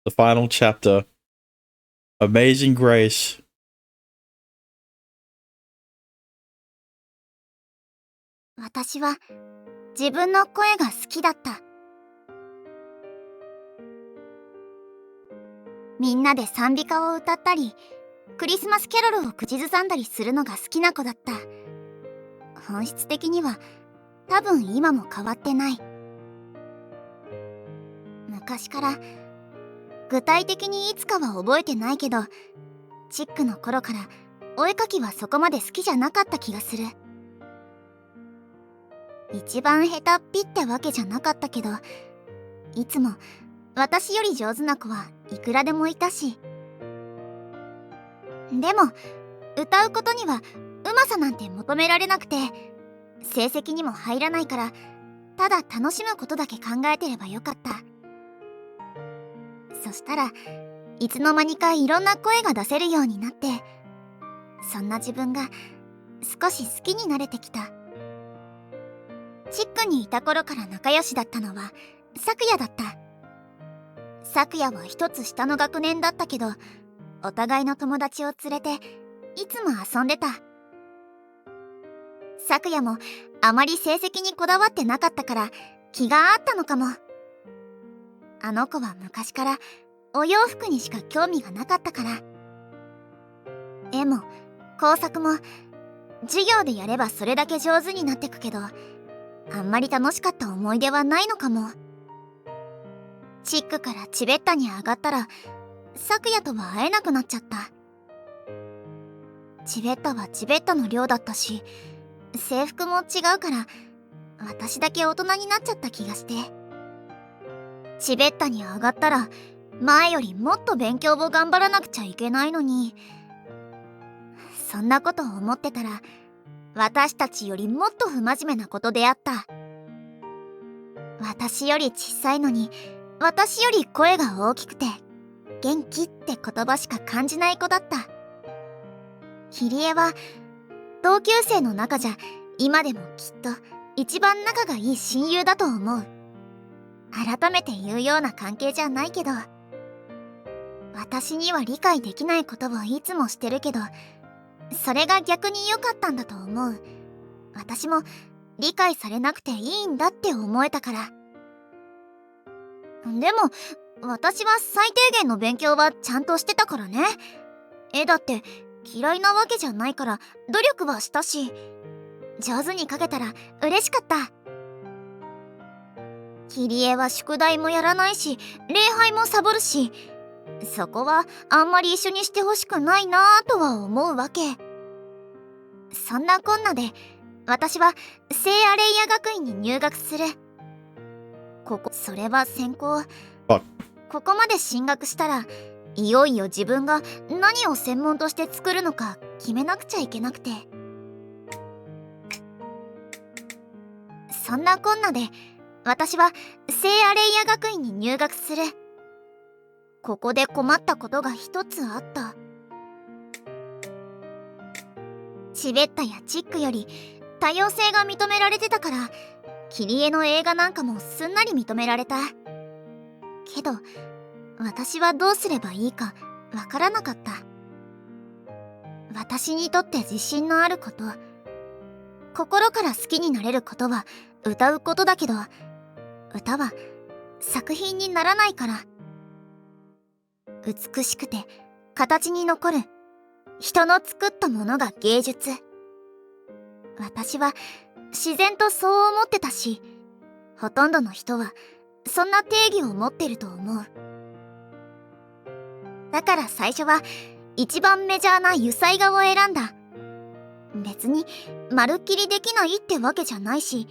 The final chapter. Amazing Grace. 私は自分の声が好きだった。みんなで賛美歌を歌ったり、クリスマスキャロルを口ずさんだりするのが好きな子だった。本質的には多分今も変わってない。昔から、具体的にいつかは覚えてないけど、チックの頃からお絵かきはそこまで好きじゃなかった気がする。一番下手っぴってわけじゃなかったけど、いつも私より上手な子はいくらでもいたし。でも歌うことにはうまさなんて求められなくて、成績にも入らないから、ただ楽しむことだけ考えてればよかった。そしたらいつの間にかいろんな声が出せるようになって、そんな自分が少し好きになれてきた。チックにいた頃から仲良しだったのはサクヤだった。サクヤは一つ下の学年だったけど、お互いの友達を連れていつも遊んでた。サクヤもあまり成績にこだわってなかったから気が合ったのかも。あの子は昔からお洋服にしか興味がなかったから。絵も工作も授業でやればそれだけ上手になってくけど、あんまり楽しかった思い出はないのかも。チックからチベッタに上がったらサクヤとは会えなくなっちゃった。チベッタはチベッタの寮だったし、制服も違うから私だけ大人になっちゃった気がして。チベッタに上がったら前よりもっと勉強を頑張らなくちゃいけないのに、そんなことを思ってたら私たちよりもっと不真面目なことであった。私より小さいのに私より声が大きくて元気って言葉しか感じない子だった。キリエは同級生の中じゃ今でもきっと一番仲がいい親友だと思う。改めて言うような関係じゃないけど、私には理解できないことをいつもしてるけど、それが逆に良かったんだと思う。私も理解されなくていいんだって思えたから。でも私は最低限の勉強はちゃんとしてたからね。絵だって嫌いなわけじゃないから努力はしたし、上手に描けたら嬉しかった。キリエは宿題もやらないし礼拝もサボるし、そこはあんまり一緒にしてほしくないなぁとは思うわけ。そんなこんなで私は聖アレイヤ学院に入学する。それは専攻。ここまで進学したらいよいよ自分が何を専門として作るのか決めなくちゃいけなくて。そんなこんなで私は聖アレイヤ学院に入学する。ここで困ったことが一つあった。チベッタやチックより多様性が認められてたから、キリエの映画なんかもすんなり認められた。けど私はどうすればいいかわからなかった。私にとって自信のあること、心から好きになれることは歌うことだけど、歌は作品にならないから。美しくて形に残る人の作ったものが芸術。私は自然とそう思ってたし、ほとんどの人はそんな定義を持ってると思う。だから最初は一番メジャーな油彩画を選んだ。別にまるっきりできないってわけじゃないし、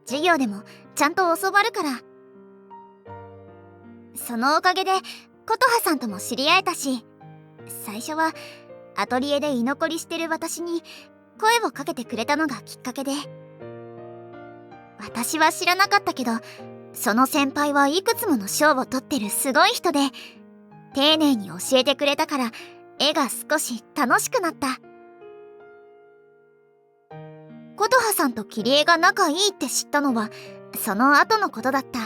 授業でもちゃんと教わるから。そのおかげで琴葉さんとも知り合えたし、最初はアトリエで居残りしてる私に声をかけてくれたのがきっかけで。私は知らなかったけど、その先輩はいくつもの賞を取ってるすごい人で、丁寧に教えてくれたから絵が少し楽しくなった。琴葉さんとキリエが仲いいって知ったのはその後のことだった。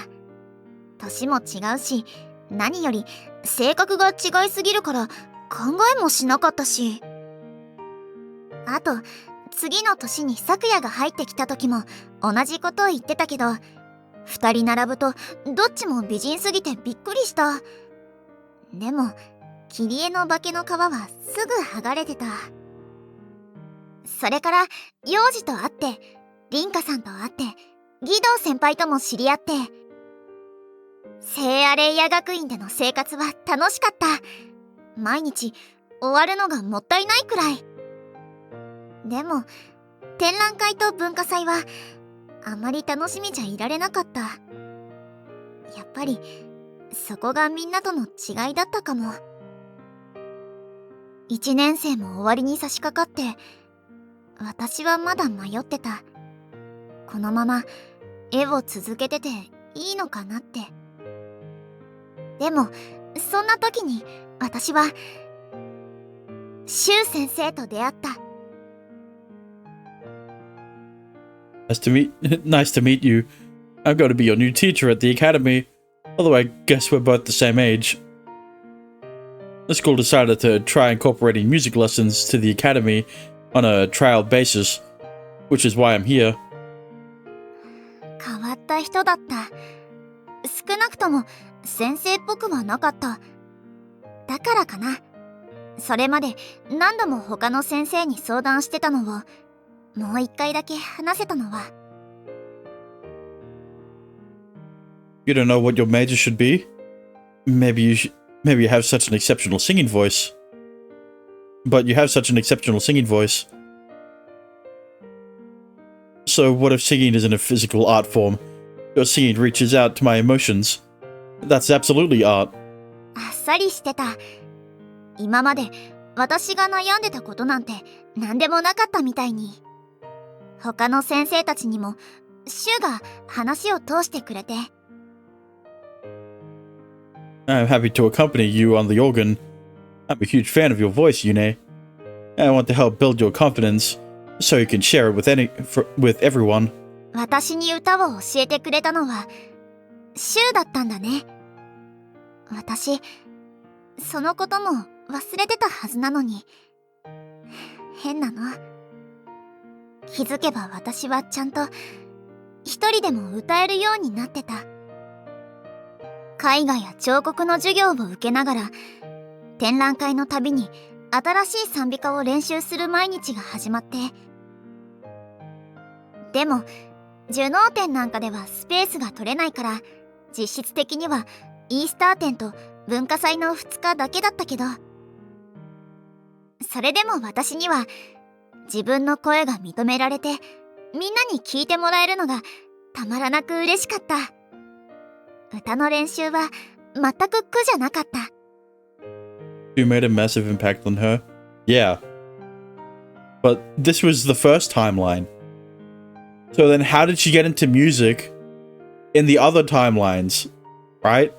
年も違うし、何より性格が違いすぎるから考えもしなかったし。あと次の年に咲夜が入ってきた時も同じことを言ってたけど、二人並ぶとどっちも美人すぎてびっくりした。でも切り絵の化けの皮はすぐ剥がれてた。それから幼児と会って、凛花さんと会って、義堂先輩とも知り合って、聖アレイヤ学院での生活は楽しかった。毎日終わるのがもったいないくらい。でも展覧会と文化祭はあまり楽しみじゃいられなかった。やっぱりそこがみんなとの違いだったかも。1年生も終わりに差し掛かって、私はまだ迷ってた。このまま絵を続けてていいのかなって。でもそんな時に私はシュウ先生と出会った。Nice to meet you. I'm going to be your new teacher at the academy, although I guess we're both the same age. The school decided to try incorporating music lessons to the academy on a trial basis, which is why I'm here. 変わった人だった。少なくとも先生っぽくはなかった。だからかな。それまで何度も他の先生に相談してたのをもう一回だけ話せたのは。You don't know what your major should be? Maybe you have such an exceptional singing voice. But you have such an exceptional singing voice. So what if singing isn't a physical art form? Your singing reaches out to my emotions. That's absolutely art. あっさりしてた。今まで私が悩んでたことなんて何でもなかったみたいに。他の先生たちにもシュウが話を通してくれて。I'm happy to accompany you on the organ. I'm a huge fan of your voice, Yune. I want to help build your confidence, so you can share it with everyone. 私に歌を教えてくれたのはシュウだったんだね。私そのことも忘れてたはずなのに。変なの。気づけば私はちゃんと一人でも歌えるようになってた。絵画や彫刻の授業を受けながら、展覧会のたびに新しい賛美歌を練習する毎日が始まって。でもジュノー展なんかではスペースが取れないから、実質的にはイースター展と文化祭の2日だけだったけど、それでも私には自分の声が認められてみんなに聞いてもらえるのがたまらなく嬉しかった。歌の練習は全く苦じゃなかった。You made a massive impact on her. Yeah. But this was the first timeline. So then how did she get into music in the other timelines? Right?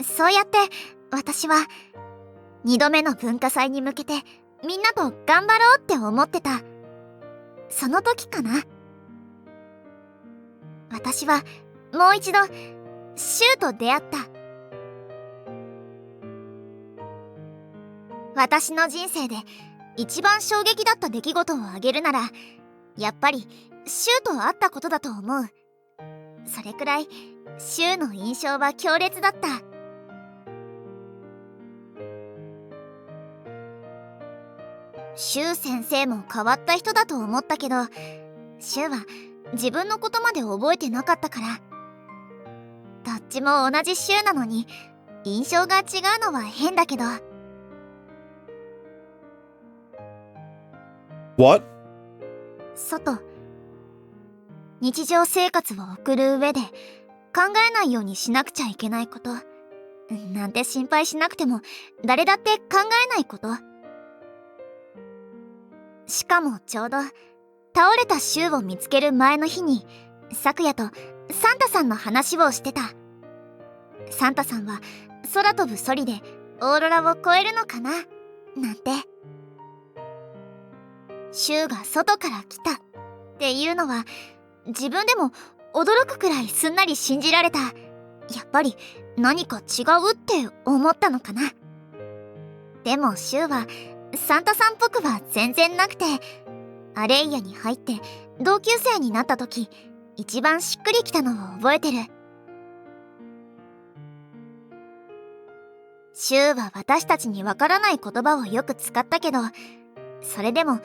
そうやって私は2度目の文化祭に向けてみんなと頑張ろうって思ってた。その時かな。私はもう一度シュウと出会った。私の人生で一番衝撃だった出来事を挙げるなら、やっぱりシュウと会ったことだと思う。それくらいシュウの印象は強烈だった。シュウ先生も変わった人だと思ったけど、シュウは自分のことまで覚えてなかったから。どっちも同じシュウなのに印象が違うのは変だけど。What? 日常生活を送る上で考えないようにしなくちゃいけないことなんて心配しなくても誰だって考えないこと。しかもちょうど倒れたシュウを見つける前の日に咲夜とサンタさんの話をしてた。サンタさんは空飛ぶソリでオーロラを越えるのかななんて。シュウが外から来たっていうのは自分でも驚くくらいすんなり信じられた。やっぱり何か違うって思ったのかな。でもシュウはサンタさんっぽくは全然なくて、アレイヤに入って同級生になった時一番しっくりきたのを覚えてる。シュウは私たちにわからない言葉をよく使ったけど、それでも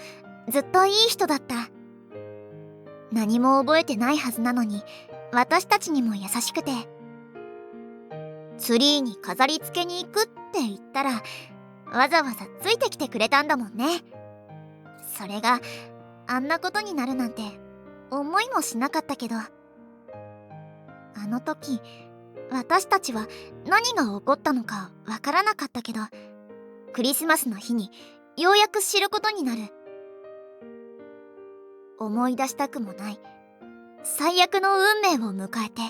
ずっといい人だった。何も覚えてないはずなのに私たちにも優しくて、ツリーに飾り付けに行くって言ったらわざわざついてきてくれたんだもんね。それがあんなことになるなんて思いもしなかったけど、あの時私たちは何が起こったのかわからなかったけど、クリスマスの日にようやく知ることになる。思い出したくもない最悪の運命を迎えて、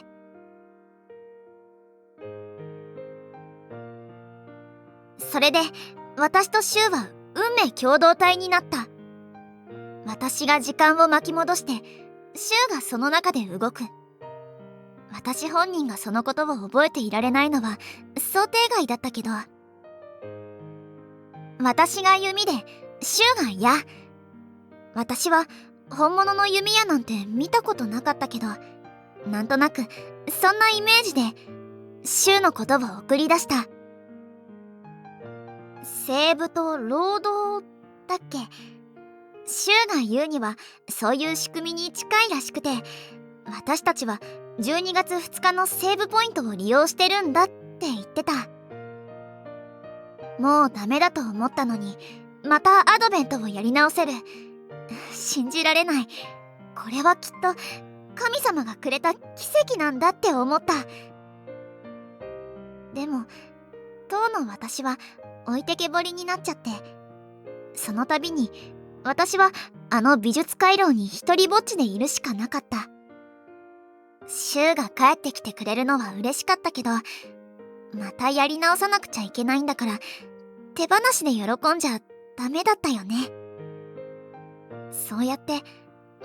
それで私とシュウは運命共同体になった。私が時間を巻き戻してシュウがその中で動く。私本人がそのことを覚えていられないのは想定外だったけど、私が弓でシュウが矢。私は本物の弓矢なんて見たことなかったけど、なんとなくそんなイメージでシュウのことを送り出した。セーブと労働だっけ。シュウが言うにはそういう仕組みに近いらしくて、私たちは12月2日のセーブポイントを利用してるんだって言ってた。もうダメだと思ったのにまたアドベントをやり直せる。信じられない。これはきっと神様がくれた奇跡なんだって思った。でも当の私は置いてけぼりになっちゃって、その度に私はあの美術回廊に一人ぼっちでいるしかなかった。シュウが帰ってきてくれるのは嬉しかったけど、またやり直さなくちゃいけないんだから手放しで喜んじゃダメだったよね。そうやって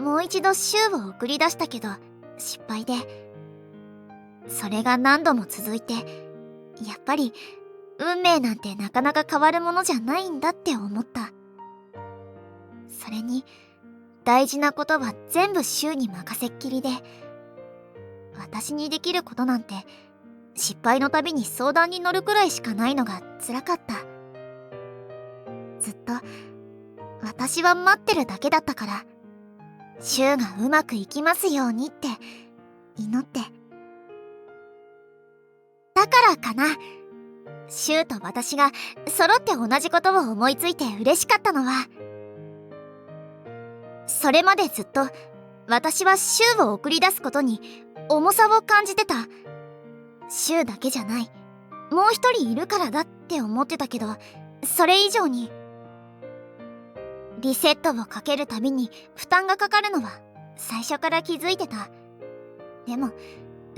もう一度シュウを送り出したけど失敗で、それが何度も続いて、やっぱり運命なんてなかなか変わるものじゃないんだって思った。それに大事なことは全部シュウに任せっきりで、私にできることなんて失敗のたびに相談に乗るくらいしかないのが辛かった。ずっと私は待ってるだけだったから、シュウがうまくいきますようにって祈って。だからかな、シュウと私が揃って同じことを思いついて嬉しかったのは、それまでずっと私はシュウを送り出すことに重さを感じてた。シュウだけじゃない、もう一人いるからだって思ってたけど、それ以上にリセットをかけるたびに負担がかかるのは最初から気づいてた。でも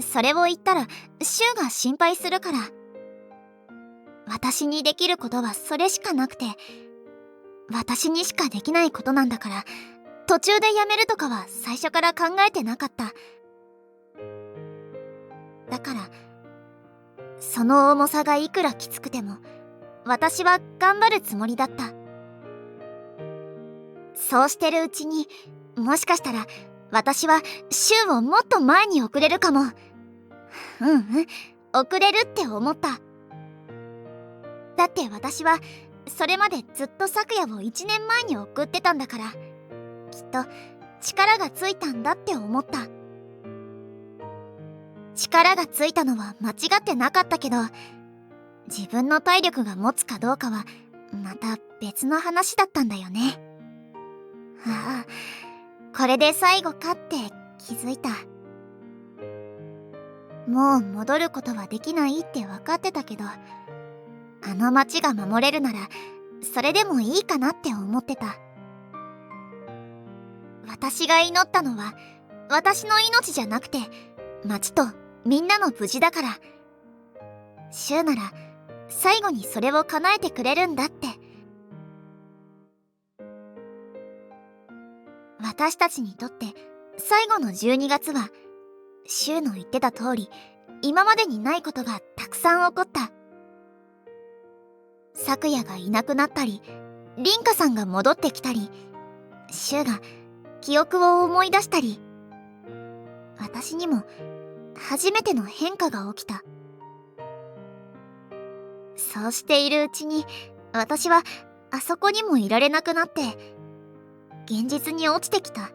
それを言ったらシュウが心配するから、私にできることはそれしかなくて、私にしかできないことなんだから、途中でやめるとかは最初から考えてなかった。だからその重さがいくらきつくても私は頑張るつもりだった。そうしてるうちにもしかしたら私はシュウをもっと前に送れるかも。送れるって思った。だって私はそれまでずっと咲夜を1年前に送ってたんだから、きっと力がついたんだって思った。力がついたのは間違ってなかったけど、自分の体力が持つかどうかはまた別の話だったんだよね。ああ、これで最後かって気づいた。もう戻ることはできないって分かってたけど、あの町が守れるならそれでもいいかなって思ってた。私が祈ったのは私の命じゃなくて町とみんなの無事だから、シュウなら最後にそれを叶えてくれるんだって。私たちにとって最後の12月はシュウの言ってた通り今までにないことがたくさん起こった。咲夜がいなくなったり、凛花さんが戻ってきたり、柊が記憶を思い出したり、私にも初めての変化が起きた。そうしているうちに、私はあそこにもいられなくなって、現実に落ちてきた。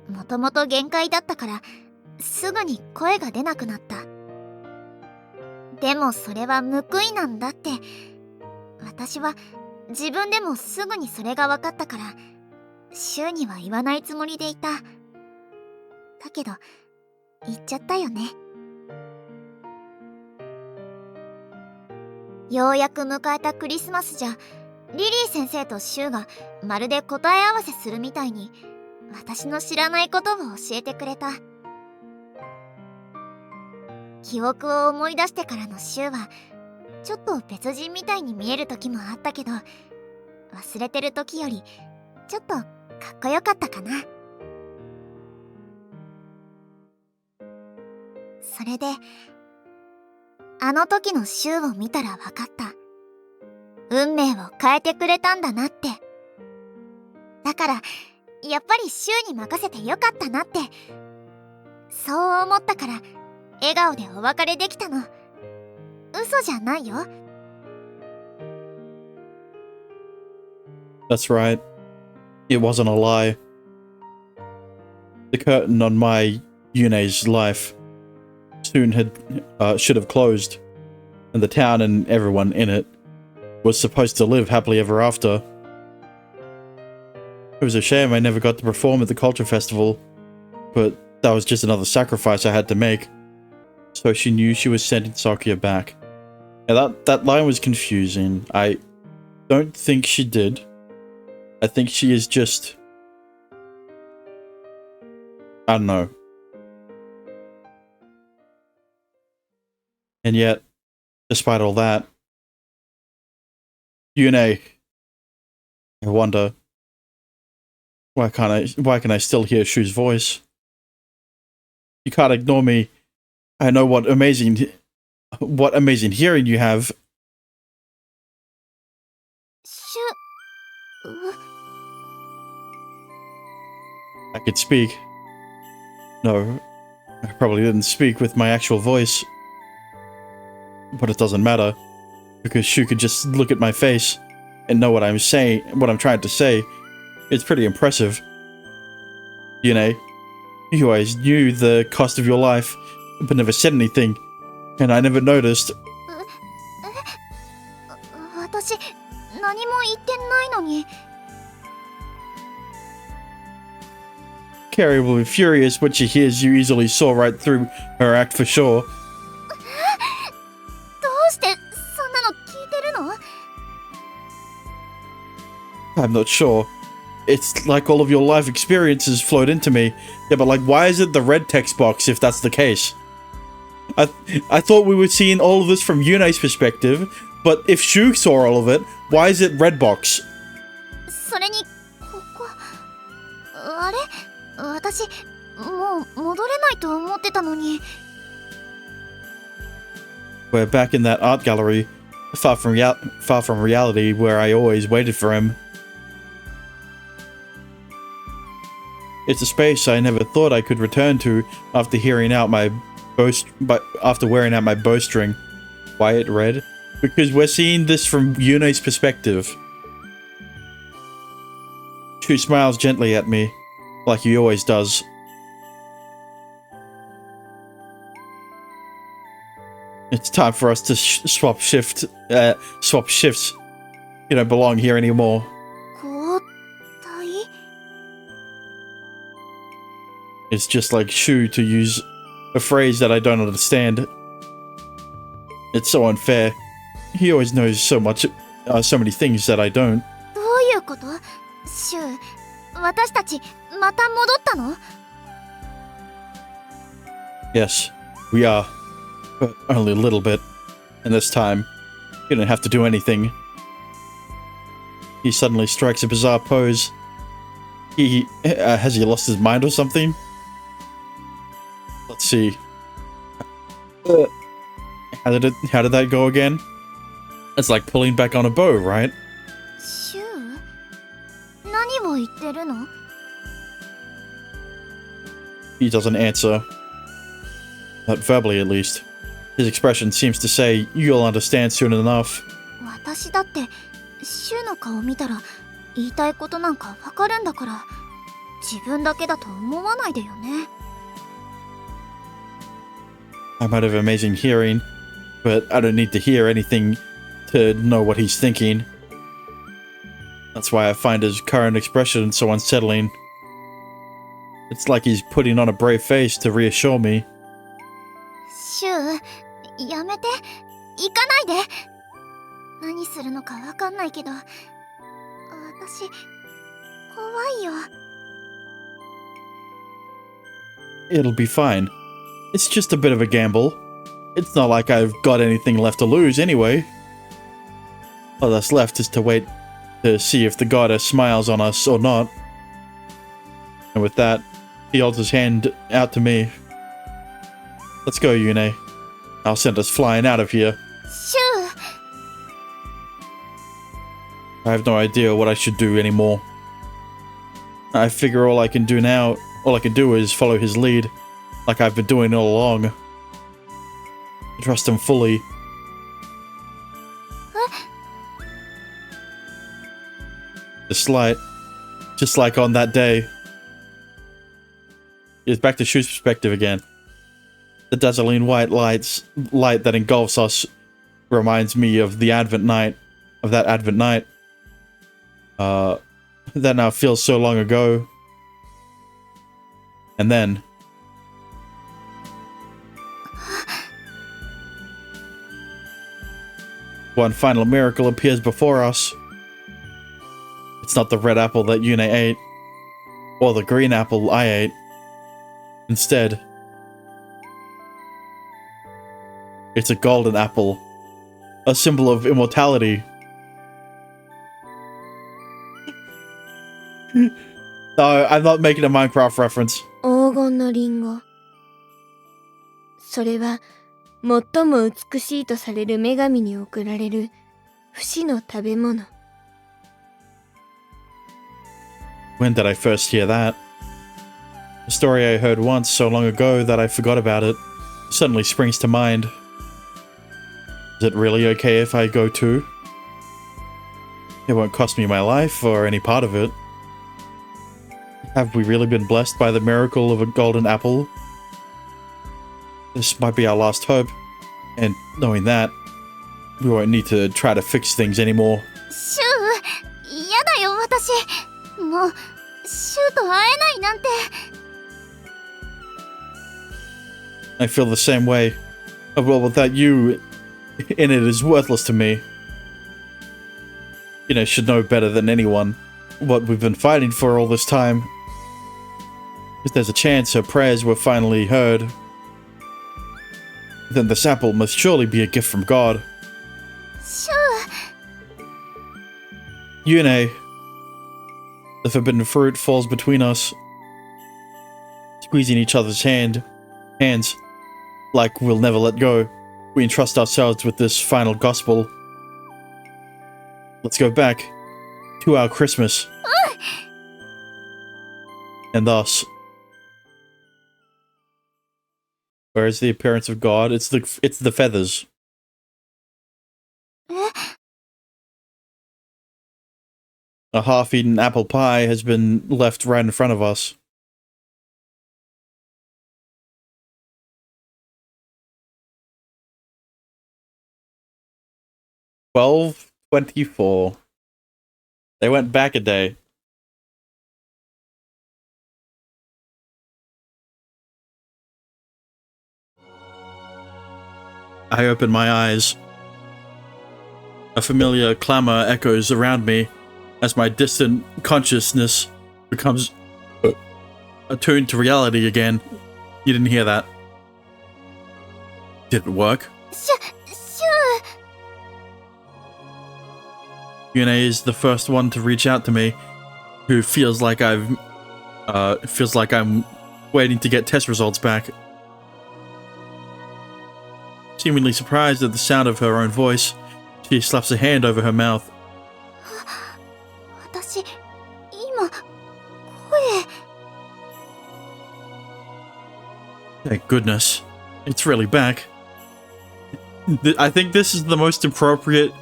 もともと限界だったから、すぐに声が出なくなった。でもそれは報いなんだって、私は自分でもすぐにそれが分かったから、柊には言わないつもりでいた。だけど、言っちゃったよね。ようやく迎えたクリスマスじゃ、リリー先生と柊がまるで答え合わせするみたいに、私の知らないことを教えてくれた。記憶を思い出してからの柊は、ちょっと別人みたいに見える時もあったけど、忘れてる時よりちょっとかっこよかったかな。それで、あの時の柊を見たら分かった。運命を変えてくれたんだなって。だから、やっぱり柊に任せてよかったなって。そう思ったから、笑顔でお別れできたの。嘘じゃないよ。That's right. It wasn't a lie. The curtain on my Yune's life soon should have closed, and the town and everyone in it was supposed to live happily ever after. It was a shame I never got to perform at the culture festival, but that was just another sacrifice I had to make. So she knew she was sending Sakuya back. Yeah, that line was confusing. I don't think she did. I think she is just... I don't know. And yet, despite all that, Yune, I wonder, why can I still hear Shu's voice? You can't ignore me. I know what amazing hearing you have. I could speak. No, I probably didn't speak with my actual voice. But it doesn't matter, because Shu could just look at my face and know what I'm saying, what I'm trying to say. It's pretty impressive. Yune, you always knew the cost of your life, but never said anything, and I never noticed. 私、何も言ってないのに。Carrie will be furious when she hears you easily saw right through her act for sure. どうしてそんなの聞いてるの？ I'm not sure. It's like all of your life experiences flowed into me. Yeah, but like, why is it the red text box if that's the case? I thought we were seeing all of this from Yune's perspective, but if Shu saw all of it, why is it red box? それに、ここ、あれ？私、もう戻れないと思ってたのに。We're back in that art gallery, far from reality, where I always waited for him. It's a space I never thought I could return to after wearing out my bowstring. Why it red? Because we're seeing this from Yune's perspective. Shu smiles gently at me, like he always does. It's time for us to swap shifts. You don't belong here anymore. 交代？ It's just like Shu to use a phrase that I don't understand. It's so unfair. He always knows so many things that I don't. どういうこと？シュウ、私たちまた戻ったの？ Yes, we are. But only a little bit. And this time, you don't have to do anything. He suddenly strikes a bizarre pose. Has he lost his mind or something? Let's see. How did that go again? It's like pulling back on a bow, right? シュウ、何を言ってるの？ He doesn't answer. Not verbally, at least. His expression seems to say, you'll understand soon enough. 私だってシュウの顔見たら言いたいことなんかわかるんだから、自分だけだと思わないでよね。 I might have amazing hearing, but I don't need to hear anything to know what he's thinking. That's why I find his current expression so unsettling. It's like he's putting on a brave face to reassure me. シュウ、やめて、行かないで。何するのかわかんないけど、私怖いよ。 It'll be fine. It's just a bit of a gamble. It's not like I've got anything left to lose anyway. All that's left is to wait to see if the goddess smiles on us or not. And with that, he holds his hand out to me. Let's go, Yune. I'll send us flying out of here. シュウ、 I have no idea what I should do anymore. I figure all I can do is follow his lead, like I've been doing all along. Trust him fully. Just like on that day. It's back to Shu's perspective again. The dazzling white light that engulfs us reminds me of the Advent night, that now feels so long ago. And then one final miracle appears before us. It's not the red apple that Yune ate, or the green apple I ate. Instead, it's a golden apple, a symbol of immortality. No, I'm not making a Minecraft reference. 黄金のリンゴ。それは最も美しいとされる女神に贈られる不死の食べ物。 When did I first hear that? A story I heard once so long ago that I forgot about it suddenly springs to mind. Is it really okay if I go too? It won't cost me my life or any part of it. Have we really been blessed by the miracle of a golden apple? This might be our last hope, and knowing that, we won't need to try to fix things anymore. シュウ、嫌だよ私。もうシュウと会えないなんて。 I feel the same way. A world without you in it is worthless to me. You should know better than anyone what we've been fighting for all this time. If there's a chance her prayers were finally heard, then this apple must surely be a gift from God. シュウ、 Yune, the forbidden fruit falls between us, squeezing each other's hands, like we'll never let go. We entrust ourselves with this final gospel. Let's go back to our Christmas. And thus, where is the appearance of God? It's the feathers. え、 A half-eaten apple pie has been left right in front of us. $12.24. They went back a day. I open my eyes. A familiar clamor echoes around me as my distant consciousness becomes attuned to reality again. You didn't hear that. Did it work? シュウ。 Yune is the first one to reach out to me, who feels like I'm waiting to get test results back. Seemingly surprised at the sound of her own voice, she slaps a hand over her mouth. 私、今、声。 Thank goodness. It's really back. I think this is the most appropriate...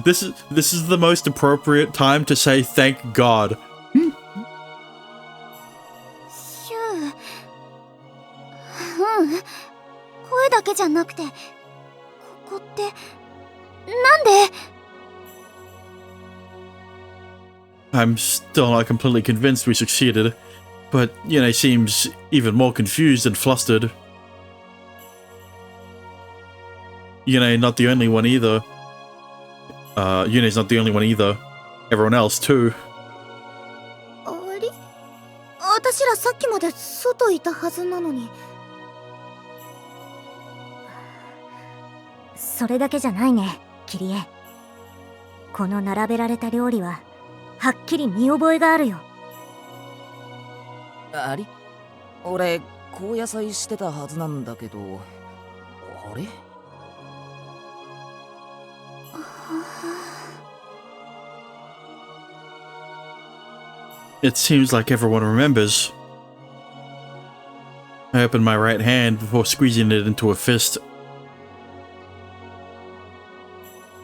this is the most appropriate time to say thank God. ヒュー。声だけじゃなくて、ここって、なんで I'm still not completely convinced we succeeded, but Yune seems even more confused and flustered. Yune not the only one either. Yune's not the only one either. Everyone else too. あれ私らさっきまで外いたはずなのに。それだけじゃないね、キリエ。この並べられた料理は、はっきり見覚えがあるよ。あり？俺、高野菜してたはずなんだけど、あれ？ It seems like everyone remembers. I open my right hand before squeezing it into a fist.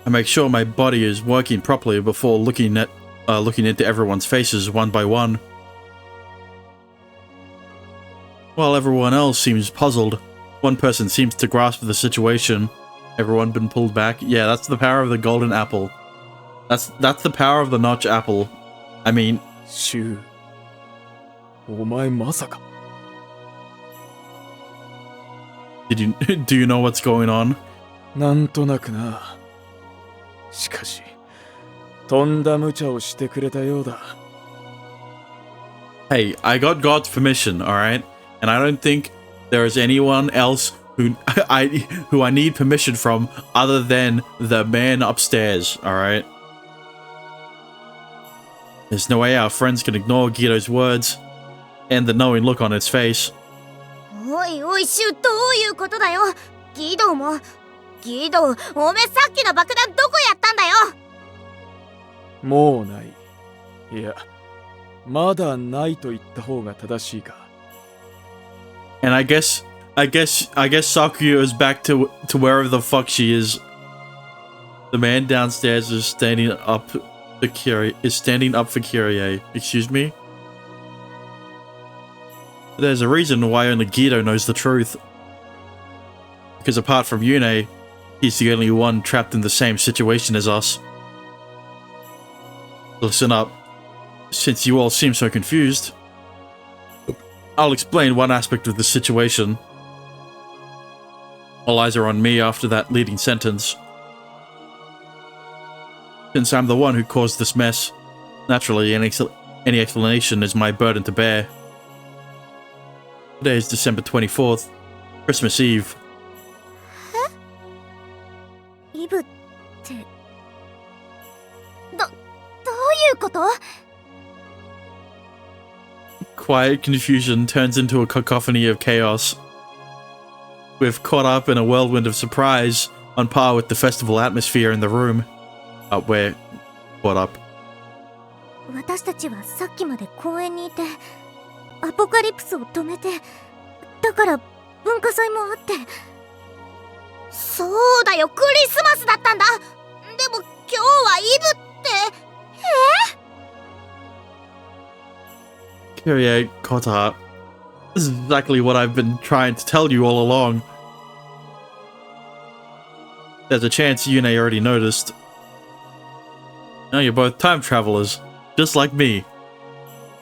I make sure my body is working properly before looking into everyone's faces one by one. While everyone else seems puzzled, one person seems to grasp the situation. Everyone been pulled back. Yeah, that's the power of the golden apple. That's the power of the notch apple. I mean, シュウ、お前まさか。 do you know what's going on? なんとなくな。しかし、とんだ無茶をしてくれたようだ。 Hey, I got God's permission, alright? And I don't think there is anyone else who I need permission from other than the man upstairs, alright? There's no way our friends can ignore Guido's words and the knowing look on its face. おいおいシュ、どういうことだよ。ギドも。ギド、おめえさっきの爆弾どこやったんだよ。もうない。いや、まだないと言った方が正しいか。 And I guess Sakuya is back to wherever the fuck she is. The man downstairs is standing up for Kyrie. Excuse me? There's a reason why only Guido knows the truth. Because apart from Yune, he's the only one trapped in the same situation as us. Listen up. Since you all seem so confused, I'll explain one aspect of the situation. All eyes are on me after that leading sentence. Since I'm the one who caused this mess, naturally any explanation is my burden to bear. Today is December 24th, Christmas Eve. イブって。どういうこと？ Quiet confusion turns into a cacophony of chaos. We've caught up in a whirlwind of surprise, on par with the festival atmosphere in the room. We're caught up. 私たちはさっきまで公園にいて、アポカリプスを止めて、だから文化祭もあって。そうだよ、クリスマスだったんだ。でも今日はイブって。Kyrie Kota. This is exactly what I've been trying to tell you all along. There's a chance Yune already noticed. Now you're both time travelers, just like me.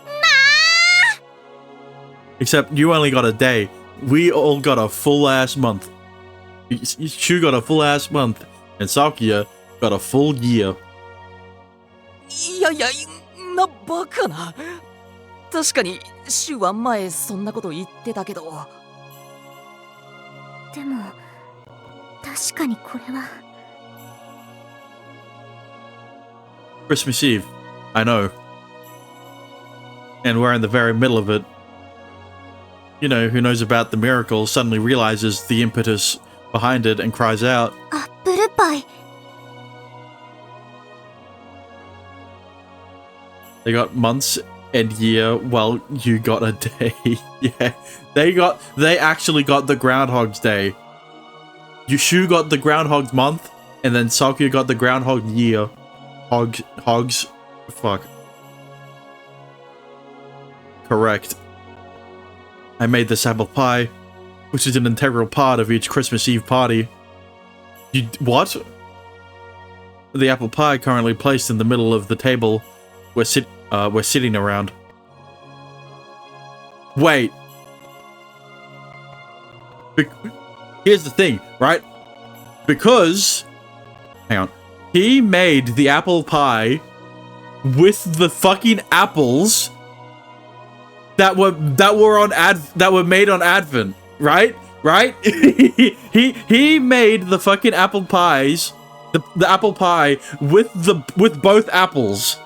Nah! Except you only got a day. We all got a full-ass month. Shu got a full-ass month, and Sakuya got a full year. いやいや、なバカな。確かにシュウは前そんなこと言ってたけど。でも確かにこれは。 Christmas Eve, I know. And we're in the very middle of it. You know, who knows about the miracle suddenly realizes the impetus behind it and cries out. アップルパイ。 They got months and year, while you got a day. Yeah, they actually got the Groundhog's Day. Yushu got the Groundhog's Month, and then Sakuya got the Groundhog Year. Hogs. Fuck. Correct. I made this apple pie, which is an integral part of each Christmas Eve party. What? The apple pie currently placed in the middle of the table we're sitting around. Wait. Here's the thing, right? Because, hang on, he made the apple pie with the fucking apples that were made on Advent, right? Right? he made the fucking apple pies, the apple pie with both apples.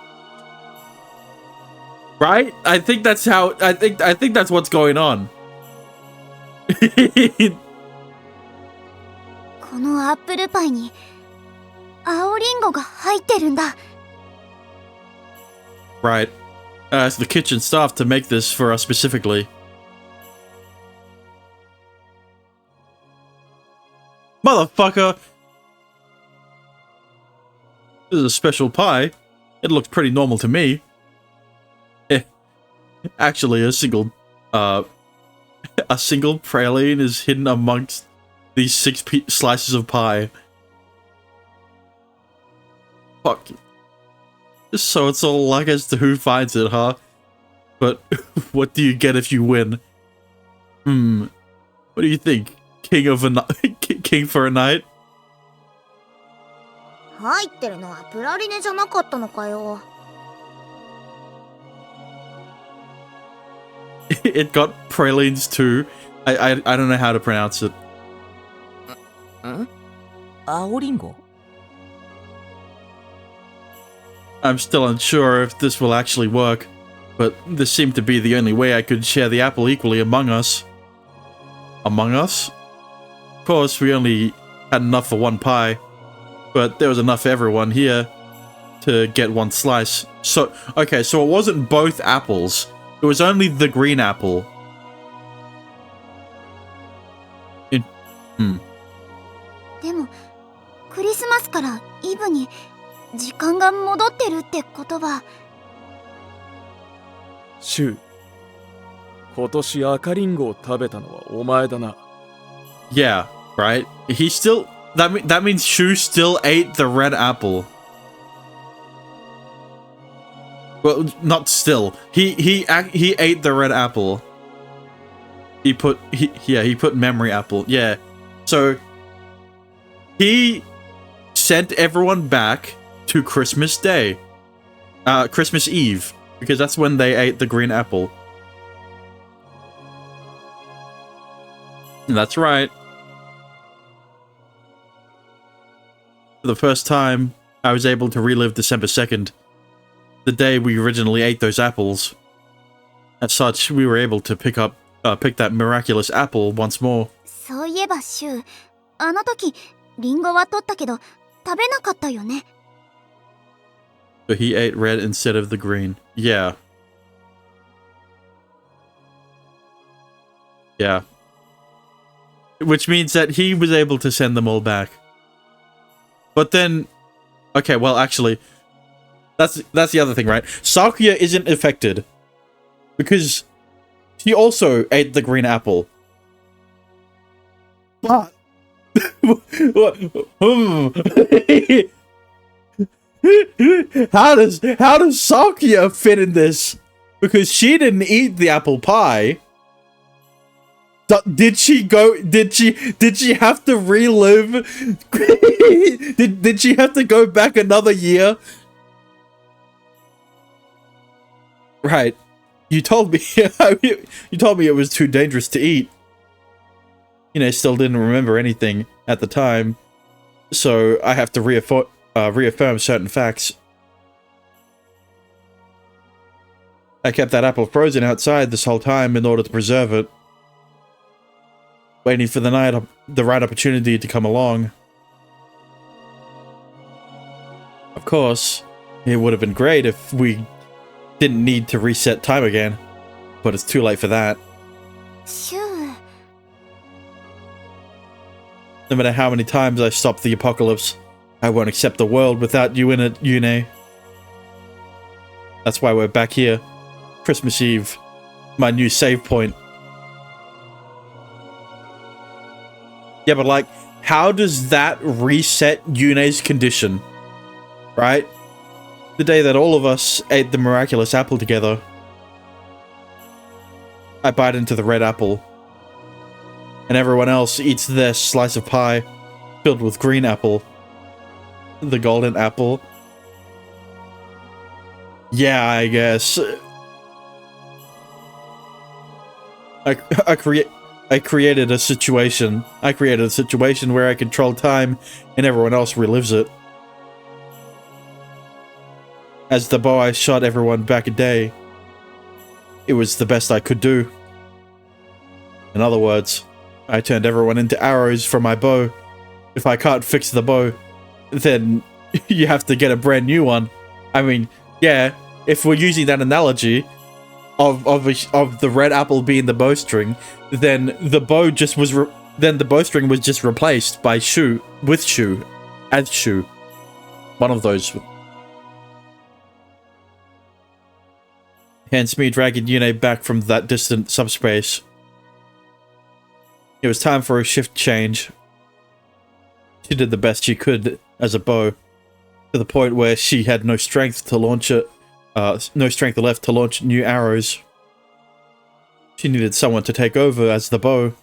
Right? I think that's how I think that's what's going on. このアップルパイに青リンゴが入ってるんだ。 Right. Asked the kitchen staff to make this for us specifically. Motherfucker! This is a special pie. It looks pretty normal to me. Actually, a single praline is hidden amongst these 6 slices of pie. Fuck. So it's all luck as to who finds it, huh? But what do you get if you win? What do you think? King for a night? 入ってるのはプラリネじゃなかったのかよ。 It got pralines too. I don't know how to pronounce it. 青リンゴ I'm still unsure if this will actually work, but this seemed to be the only way I could share the apple equally among us. Among us? Of course, we only had enough for one pie, but there was enough for everyone here to get one slice. So, okay, so it wasn't both apples. It was only the green apple. でもクリスマスからイブに時間が戻ってるってことは。シュウ、今年赤リンゴを食べたのはお前だな。Yeah, right? He still... That means Shu still ate the red apple. Well, not still. He ate the red apple. He put memory apple. Yeah. So he sent everyone back to Christmas Day. Christmas Eve, because that's when they ate the green apple. That's right. For the first time, I was able to relive December 2nd, the day we originally ate those apples. As such, we were able to pick that miraculous apple once more. そういえばシュウ、あの時リンゴは取ったけど食べなかったよね。 But he ate red instead of the green. Yeah. Yeah. Which means that he was able to send them all back. But then... Okay, well, actually... That's the other thing, right? Sakuya isn't affected. Because he also ate the green apple. But... How does Sakuya fit in this? Because she didn't eat the apple pie. Did she have to relive? did she have to go back another year? Right. You told me it was too dangerous to eat. You know, still didn't remember anything at the time. So I have to reaffirm certain facts. I kept that apple frozen outside this whole time in order to preserve it. waiting for the right opportunity to come along. Of course, it would have been great if we didn't need to reset time again, but it's too late for that. シュウ No matter how many times I stop the apocalypse, I won't accept the world without you in it, Yune. That's why we're back here. Christmas Eve. My new save point. Yeah, but like, how does that reset Yune's condition? Right? The day that all of us ate the miraculous apple together. I bite into the red apple. And everyone else eats their slice of pie filled with green apple. The golden apple. Yeah, I guess. I created a situation. I created a situation where I control time and everyone else relives it. As the bow I shot everyone back a day. It was the best I could do. In other words, I turned everyone into arrows from my bow. If I can't fix the bow, then you have to get a brand new one. I mean, yeah, if we're using that analogy of the red apple being the bowstring, then the bowstring was just replaced by Shu with Shu as Shu. One of those. Hence me dragging Yune back from that distant subspace. It was time for a shift change. She did the best she could as a bow, to the point where she had no strength to launch it, no strength left to launch new arrows. She needed someone to take over as the bow.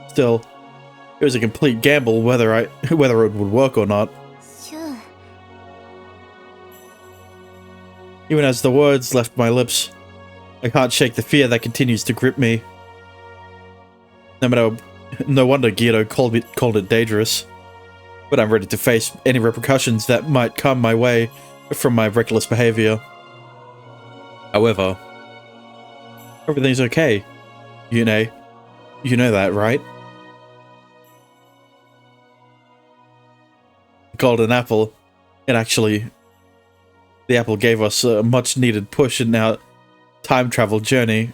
Still, it was a complete gamble whether it would work or not. シュウ Even as the words left my lips, I can't shake the fear that continues to grip me. No wonder Guido called it dangerous. But I'm ready to face any repercussions that might come my way from my reckless behavior. However, everything's okay. Yune, you know that, right? Golden apple. The apple gave us a much needed push in our time travel journey.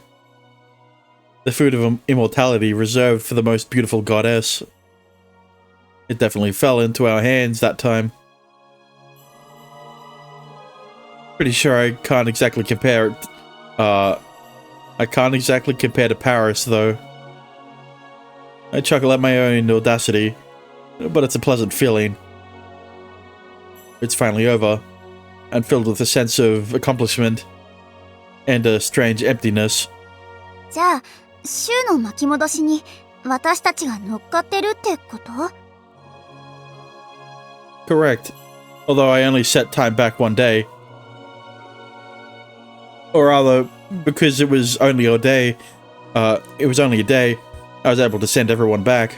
The food of immortality reserved for the most beautiful goddess. It definitely fell into our hands that time. Pretty sure I can't exactly compare it. I can't exactly compare to Paris, though. I chuckle at my own audacity, but it's a pleasant feeling. It's finally over, and filled with a sense of accomplishment and a strange emptiness. じゃあシュウの巻き戻しに私たちが乗っかってるってこと？ Correct. Although I only set time back one day. Or rather, because it was only a day, I was able to send everyone back.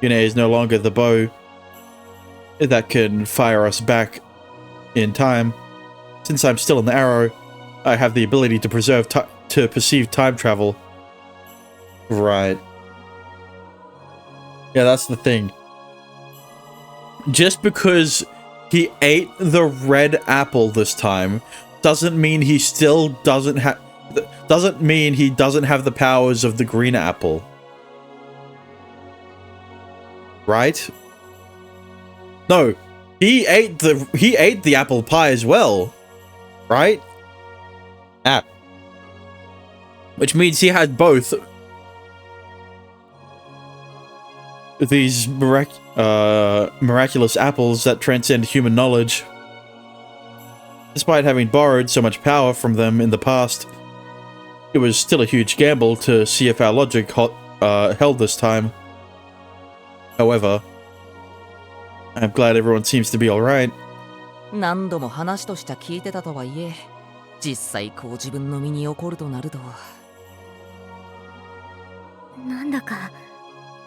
Yune is no longer the bow that can fire us back in time. Since I'm still in the arrow, I have the ability to perceive time travel. Right. Yeah, that's the thing. Just because he ate the red apple this time doesn't mean he still doesn't have the powers of the green apple. Right? No, he ate the apple pie as well. Right? Ah. Which means he had both these miraculous apples that transcend human knowledge. Despite having borrowed so much power from them in the past, it was still a huge gamble to see if our logic held this time. However, I'm glad everyone seems to be alright. 何度も話として聞いてたとはいえ、実際こう自分の身に起こるとなると。なんだか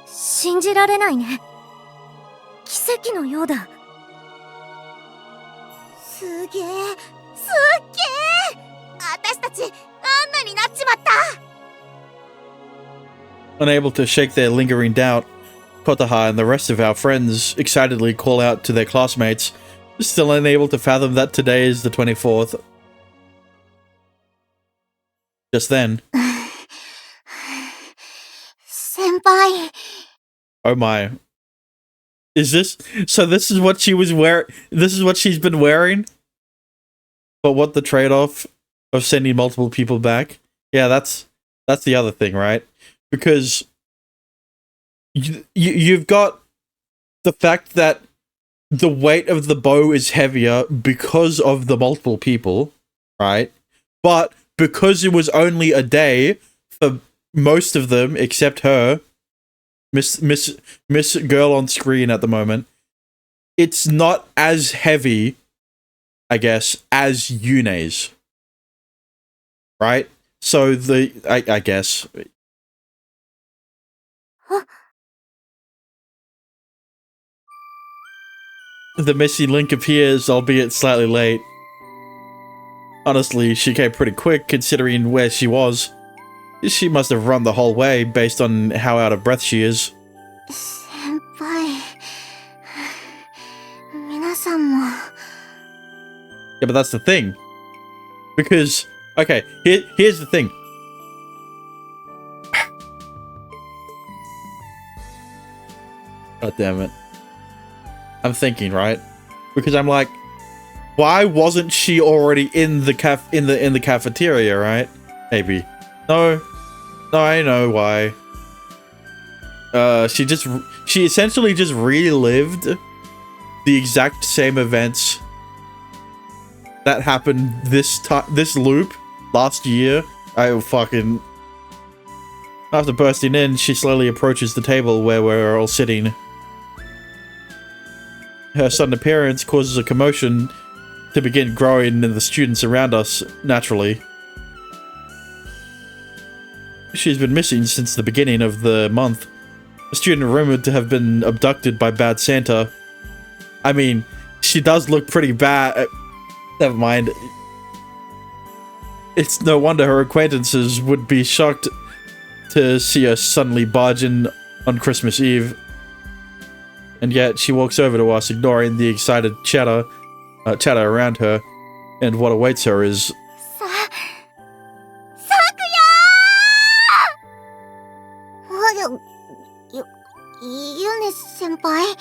信じられないね。奇跡のようだ。すげえ、すっげえ。私たちあんなになっちまった。Unable to shake their lingering doubt, Kotaha and the rest of our friends excitedly call out to their classmates, still unable to fathom that today is the 24th. Just then, 先輩 oh my. Is this... So this is what she was wearing... This is what she's been wearing? But what the trade-off of sending multiple people back? Yeah, that's the other thing, right? Because you've got the fact that the weight of the bow is heavier because of the multiple people, right? But because it was only a day for most of them, except her, Miss Girl on screen at the moment, it's not as heavy, I guess, as Yune's. Right? So I guess. The missing link appears, albeit slightly late. Honestly, she came pretty quick considering where she was. She must have run the whole way based on how out of breath she is. 先輩皆さんも Yeah, but that's the thing. Because, okay, here's the thing. God damn it. I'm thinking, right? Because I'm like, why wasn't she already in the in the cafeteria, right? Maybe. No, I know why. She essentially just relived the exact same events that happened this loop last year. After bursting in, she slowly approaches the table where we're all sitting. Her sudden appearance causes a commotion to begin growing in the students around us, naturally. She's been missing since the beginning of the month. A student rumored to have been abducted by Bad Santa. I mean, she does look pretty bad. Never mind. It's no wonder her acquaintances would be shocked to see her suddenly barge in on Christmas Eve. And yet, she walks over to us, ignoring the excited chatter around her, and what awaits her is... Yune 先輩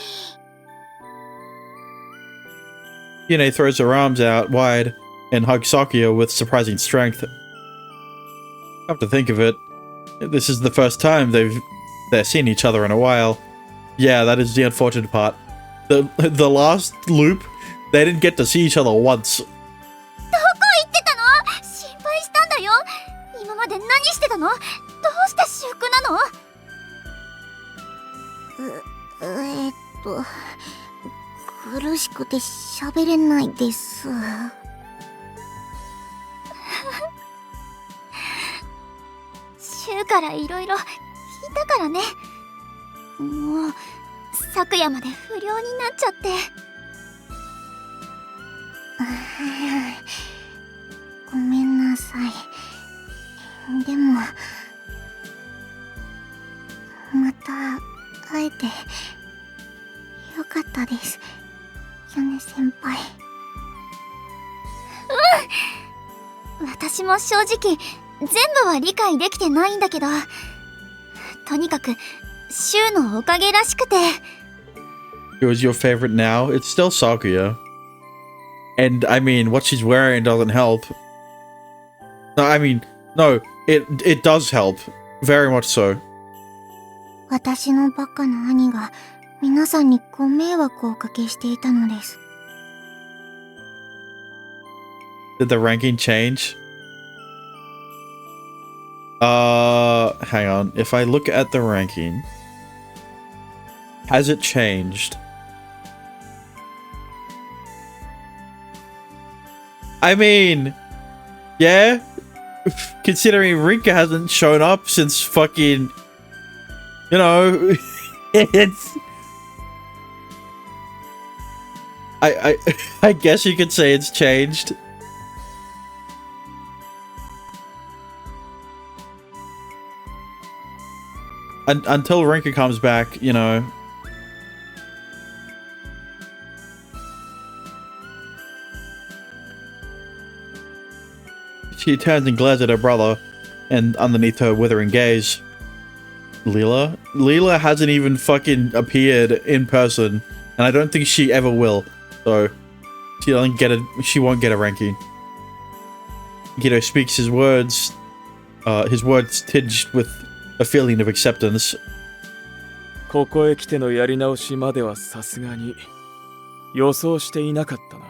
Yune throws her arms out wide and hugs Sakuya with surprising strength. Come to think of it, this is the first time they're seen each other in a while. Yeah, that is the unfortunate part. The last loop, they didn't get to see each other once. どこ行ってたの心配したんだよ今まで何してたのどうして私服なの苦しくて喋れないですシュウからいろいろ聞いたからねもう昨夜まで不良になっちゃってごめんなさいでもまた会えてよかったですヨネ先輩私も正直全部は理解できてないんだけどとにかくシュウのおかげらしくて Who is your favorite now? It's still Sakuya. And, I mean, what she's wearing doesn't help. No, I mean, no, it does help. Very much so. 私のバカな兄が皆さんにご迷惑をおかけしていたのです Did the ranking change? Hang on. If I look at the ranking, has it changed? I mean, yeah. Considering Rinka hasn't shown up since fucking, you know, it's. I guess you could say it's changed. until Rinka comes back, you know. She turns and glares at her brother, and underneath her withering gaze, Leela hasn't even fucking appeared in person, and I don't think she ever will. So she won't get a ranking. Guido speaks his words tinged with a feeling of acceptance. ここへ来てのやり直しまではさすがに予想していなかったな。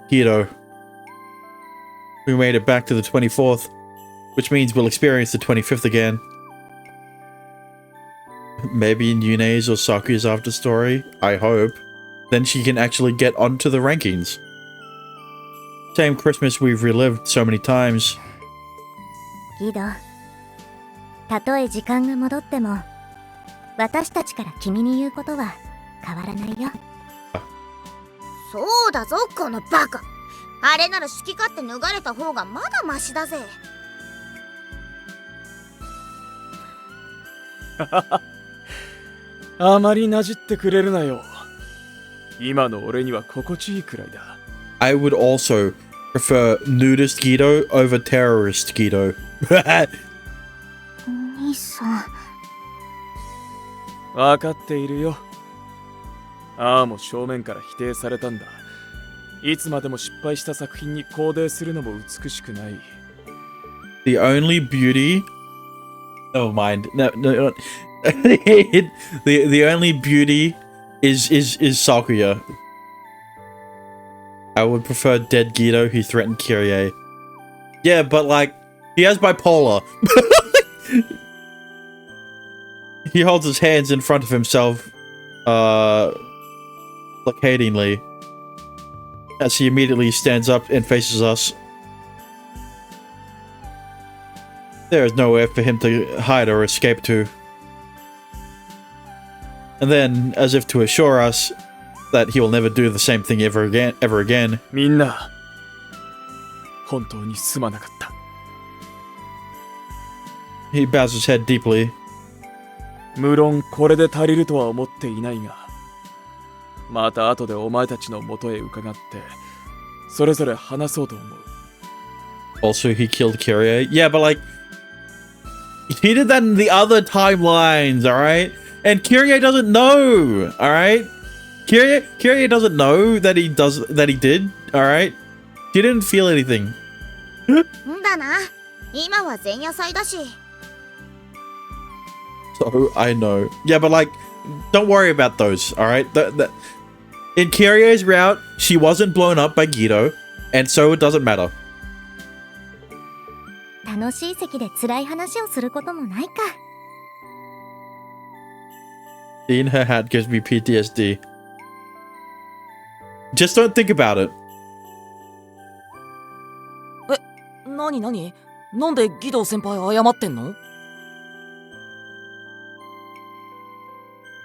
Guido, we made it back to the 24th, which means we'll experience the 25th again. Maybe in Yune's or Sakuya's after story, I hope. Then she can actually get onto the rankings. Same Christmas we've relived so many times. ギド、たとえ時間が戻っても、私たちから君に言うことは変わらないよ。そうだぞ、このバカ。あれなら好き勝手脱がれた方がまだマシだぜ。あまりなじってくれるなよ。今の俺には心地いいくらいだ。I would also prefer nudist Guido over terrorist Guido. 兄さん。わかっているよ。ああも正面から否定されたんだ。いつまでも失敗した作品に肯定するのも美しくない。The only beauty... Never mind. No. the only beauty is Sakuya. I would prefer dead Guido who threatened Kyrie. Yeah, but like, he has bipolar. He holds his hands in front of himself, placatingly, as he immediately stands up and faces us. There is nowhere for him to hide or escape to. And then, as if to assure us that he will never do the same thing ever again. みんな、本当にすまなかった。He bows his head deeply. 無論これで足りるとは思っていないが、また後でお前たちの元へ伺って、それぞれ話そうと思う。Also, he killed Kyrie. Yeah, but like, he did that in the other timelines, alright? And Kyrie doesn't know, alright? Kyrie doesn't know that he did, alright? She didn't feel anything. んだな。今は前夜祭だし。So, I know. Yeah, but like, don't worry about those, alright? In Kyrie's route, she wasn't blown up by Guido, and so it doesn't matter. 楽しい席で辛い話をすることもないか。Seeing her hat gives me PTSD. Just don't think about it. なになんで義堂先輩謝ってんの？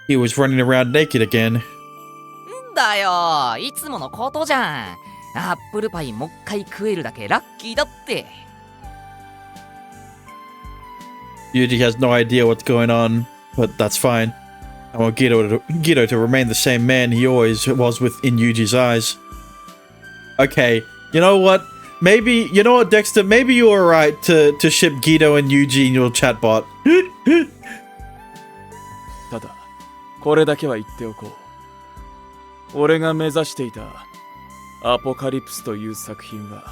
He was running around naked again. んだよ、いつものことじゃん。アップルパイもう一回食えるだけラッキーだって。Yuji has no idea what's going on, but that's fine. I want Guido to remain the same man he always was in Yuji's eyes. Okay, you know what? Maybe, you know what, Dexter? Maybe you were right to ship Guido and Yuji in your chatbot. ただ、これだけは言っておこう。俺が目指していたアポカリプスという作品は、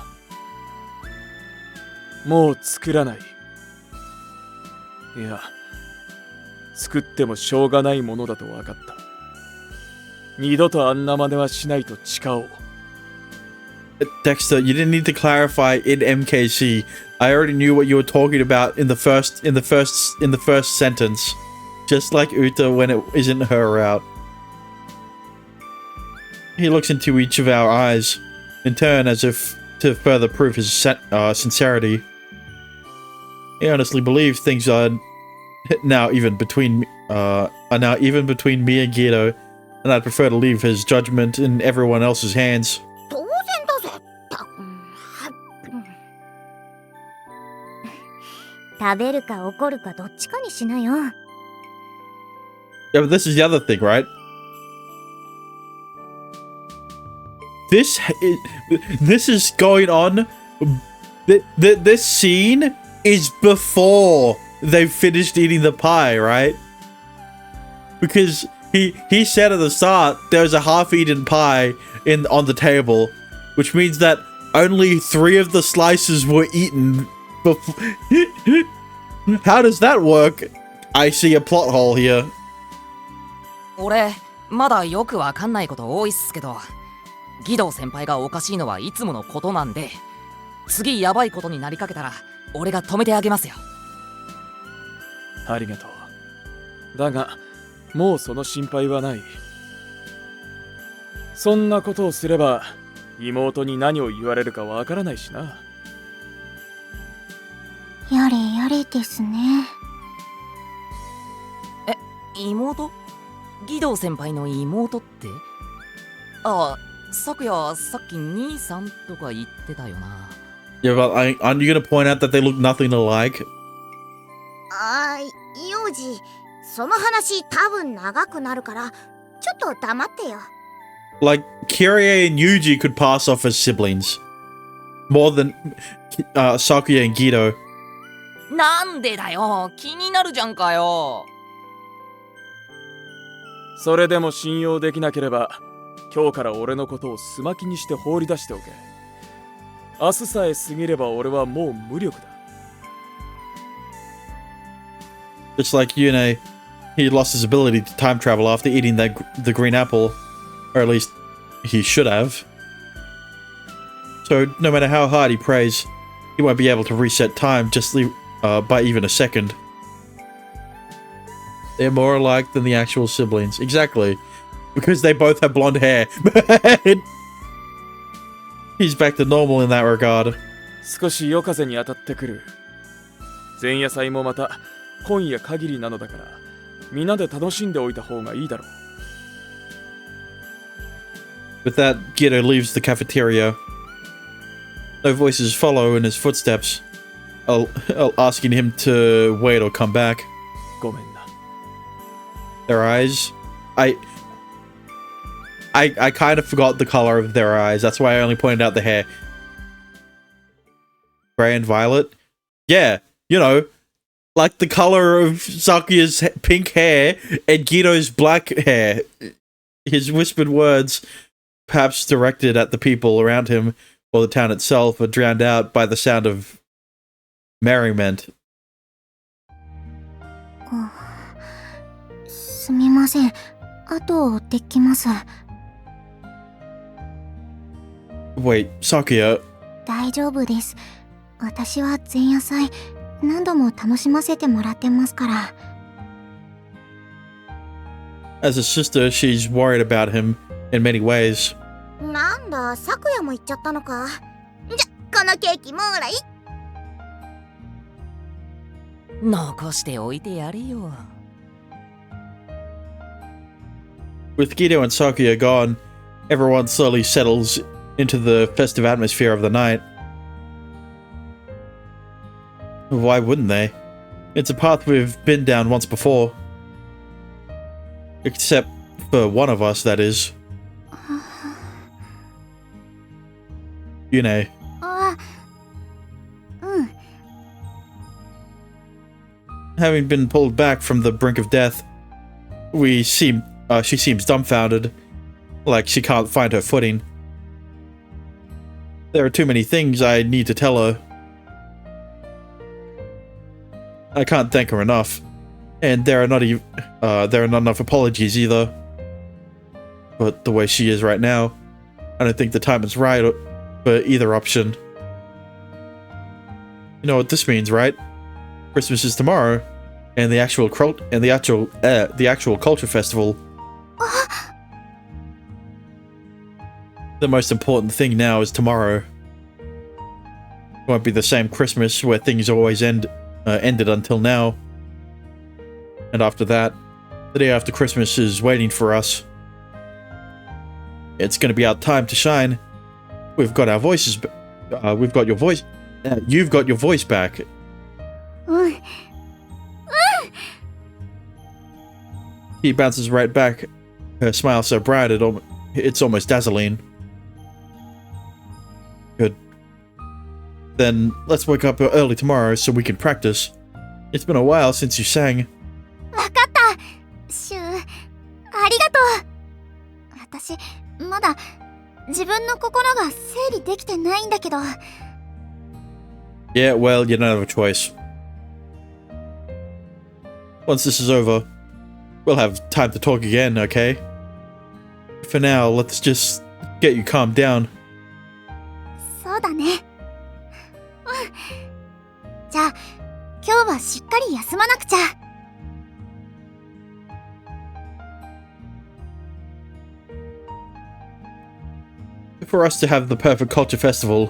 もう作らない。いや、作ってもしょうがないものだと分かった。二度とあんな真似はしないと誓おう。Dexter, you didn't need to clarify in MKC. I already knew what you were talking about in the first sentence. Just like Uta when it isn't her route. He looks into each of our eyes, in turn as if to further prove his sincerity. He honestly believes things are now even between me and Guido, and I'd prefer to leave his judgment in everyone else's hands. 当然だぜ。食べるか怒るかどっちかにしなよ。 Yeah, but this is the other thing, right? This is going on. This scene is before they've finished eating the pie, right? Because he said at the start there's a half-eaten pie on the table, which means that only 3 of the slices were eaten before. How does that work? I see a plot hole here. 俺まだよくわかんないこと多いっすけど、義堂先輩がおかしいのはいつものことなんで、次やばいことになりかけたら俺が止めてあげますよ。ありがとう。だがもうその心配はない。そんなことをすれば妹に何を言われるかわからないしな。やれやれですね。妹？義堂先輩の妹って？ああ、昨夜さっき兄さんとか言ってたよな。Yeah, but aren't you gonna point out that they look nothing alike? 幼児、その話多分長くなるから、ちょっと黙ってよ。Like, Kirie and Yuji could pass off as siblings. More than Sakuya and Gido. なんでだよ、気になるじゃんかよ。それでも信用できなければ今日から俺のことをすまきにして放り出しておけ。明日さえ過ぎれば俺はもう無力だ。 Just like Yune, he lost his ability to time travel after eating the green apple. Or at least, he should have. So, no matter how hard he prays, he won't be able to reset time just by even a second. They're more alike than the actual siblings. Exactly. Because they both have blonde hair. He's back to normal in that regard. 少し夜風に当たってくる。前夜祭もまた今夜限りなのだから、皆で楽しんでおいた方がいいだろう。With that, Gido leaves the cafeteria. No voices follow in his footsteps, asking him to wait or come back. ごめんな。 Their eyes, I kind of forgot the color of their eyes. That's why I only pointed out the hair. Gray and violet. Yeah, you know, like the color of Sakuya's pink hair and Gido's black hair. His whispered words, perhaps directed at the people around him or the town itself, are drowned out by the sound of merriment. すみません。後を追ってきます。 Wait, Sakuya, 大丈夫です。私は前夜祭何度も楽しませてもらってますから。 as a sister, she's worried about him in many ways. なんだ、昨夜も言っちゃったのか。じゃ、このケーキもらい。残しておいてやれよ。 With Gido and Sakuya gone, everyone slowly settles into the festive atmosphere of the night. Why wouldn't they? It's a path we've been down once before. Except for one of us, that is. Yune. あ、うん。 Having been pulled back from the brink of death, she seems dumbfounded, like she can't find her footing. There are too many things I need to tell her. I can't thank her enough, and there are not enough apologies either. But the way she is right now, I don't think the time is right for either option. You know what this means, right? Christmas is tomorrow, and the actual culture festival. The most important thing now is tomorrow. It won't be the same Christmas where things always ended until now. And after that, the day after Christmas is waiting for us. It's going to be our time to shine. We've got our voices. We've got your voice. You've got your voice back. うん。 He bounces right back, her smile so bright it's almost dazzling. Good. Then let's wake up early tomorrow so we can practice. It's been a while since you sang. わかった。シュウ、ありがとう。私、まだ自分の心が整理できてないんだけど。 Yeah, well, you don't have a choice. Once this is over, we'll have time to talk again, okay? For now, let's just get you calmed down. そうだね。うん。じゃあ、今日はしっかり休まなくちゃ。 For us to have the perfect culture festival,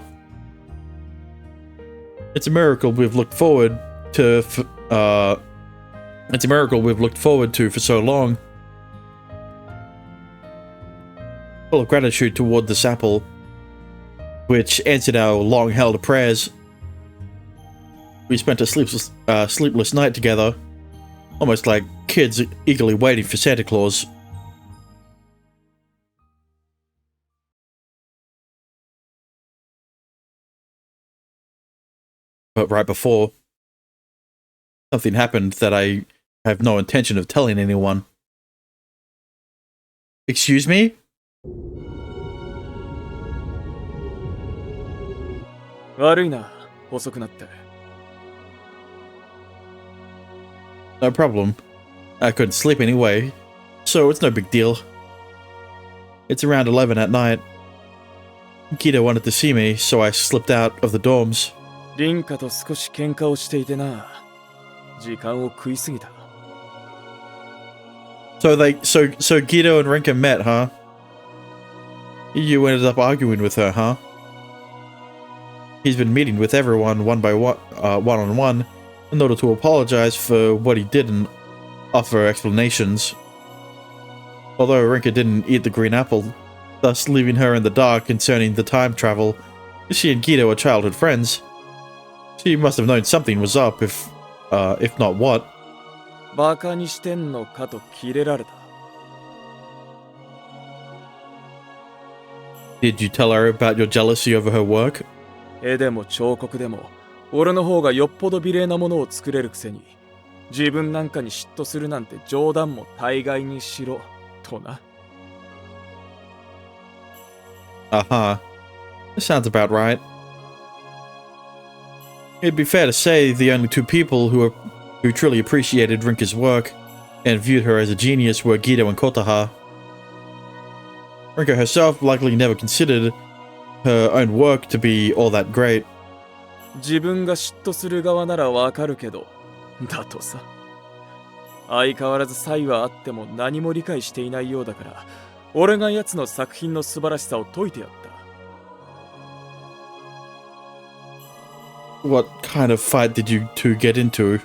it's a miracle we've looked forward to. It's a miracle we've looked forward to for so long. Full of gratitude toward this apple, which answered our long-held prayers. We spent a sleepless night together, almost like kids eagerly waiting for Santa Claus. But right before, something happened that I have no intention of telling anyone. Excuse me? 悪いな、遅くなって。 No problem. I couldn't sleep anyway, so it's no big deal. It's around 11 at night. Guido wanted to see me, so I slipped out of the dorms. リンカと少し喧嘩をしていてな。時間を食いすぎた。 So Guido and Rinka met, huh? You ended up arguing with her, huh? He's been meeting with everyone one-on-one in order to apologize for what he did and offer explanations. Although Rinka didn't eat the green apple, thus leaving her in the dark concerning the time travel, she and Guido are childhood friends. She must have known something was up, if not what. バカにしてんのかとキレられた。 Did you tell her about your jealousy over her work? 絵でも彫刻でも、俺の方がよっぽど美麗なものを作れるくせに、自分なんかに嫉妬するなんて冗談も大概にしろ、とな。Uh-huh. That sounds about right. It'd be fair to say the only two people who truly appreciated Rinka's work and viewed her as a genius were Guido and Kotaha. Rinka herself likely never considered her own work to be all that great. 自分が嫉妬する側ならわかるけど、だとさ。相変わらず差異はあっても何も理解していないようだから、俺が奴の作品の素晴らしさを説いてやった。 What kind of fight did you two get into?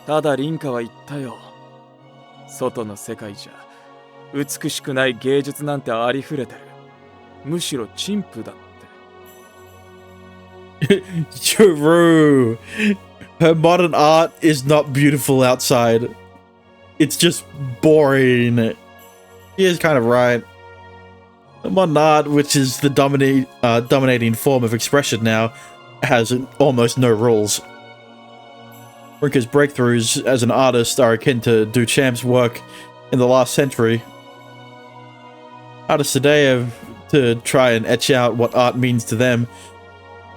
ただリンカは言ったよ。外の世界じゃ美しくない芸術なんてありふれてる。むしろ陳腐だって。True. Her modern art is not beautiful outside. It's just boring. He is kind of right. Modern art, which is the dominating form of expression now, has almost no rules. Rinka's breakthroughs as an artist are akin to Duchamp's work in the last century. Artists today have to try and etch out what art means to them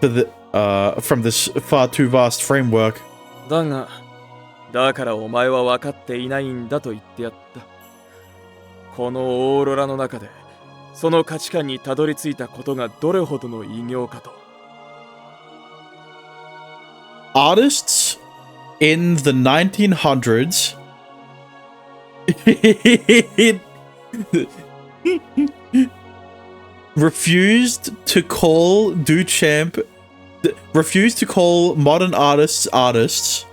from this far too vast framework. だからお前は分かっていないんだと言ってやった。このオーロラの中で、その価値観にたどり着いたことがどれほどの偉業かと。Artists in the 1900s refused to call modern artists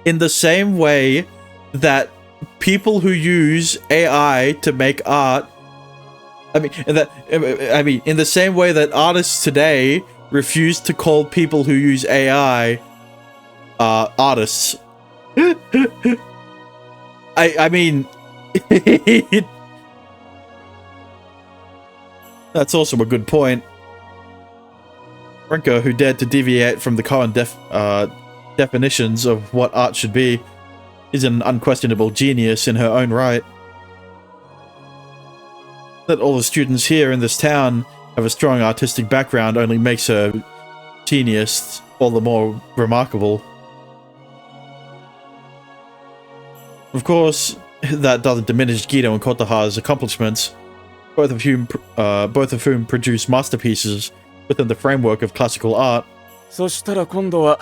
in the same way that people who use AI to make art, in the same way that artists today refuse to call people who use AI artists. I mean, that's also a good point. Rinka, who dared to deviate from the current definitions of what art should be, is an unquestionable genius in her own right. That all the students here in this town have a strong artistic background only makes her genius all the more remarkable. Of course, that doesn't diminish Guido and Kotaha's accomplishments, both of whom produce masterpieces within the framework of classical art. そしたら今度は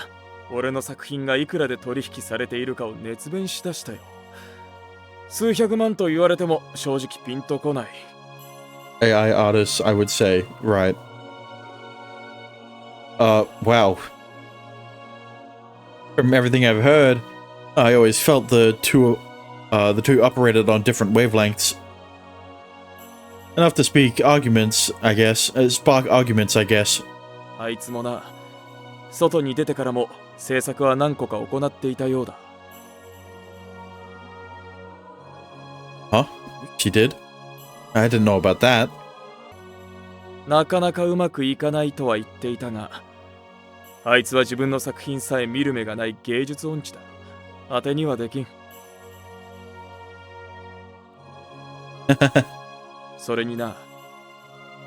俺の作品がいくらで取引されているかを熱弁しだしたよ。数百万と言われても正直ピンとこない。AI artists, I would say, right. Wow. From everything I've heard, I always felt the two operated on different wavelengths. Enough to spark arguments, I guess. あいつもな、外に出てからも制作は何個か行っていたようだ。Huh? She did? I didn't know about that. なかなかうまくいかないとは言っていたが、あいつは自分の作品さえ見る目がない芸術音痴だ。当てにはできん。それにな、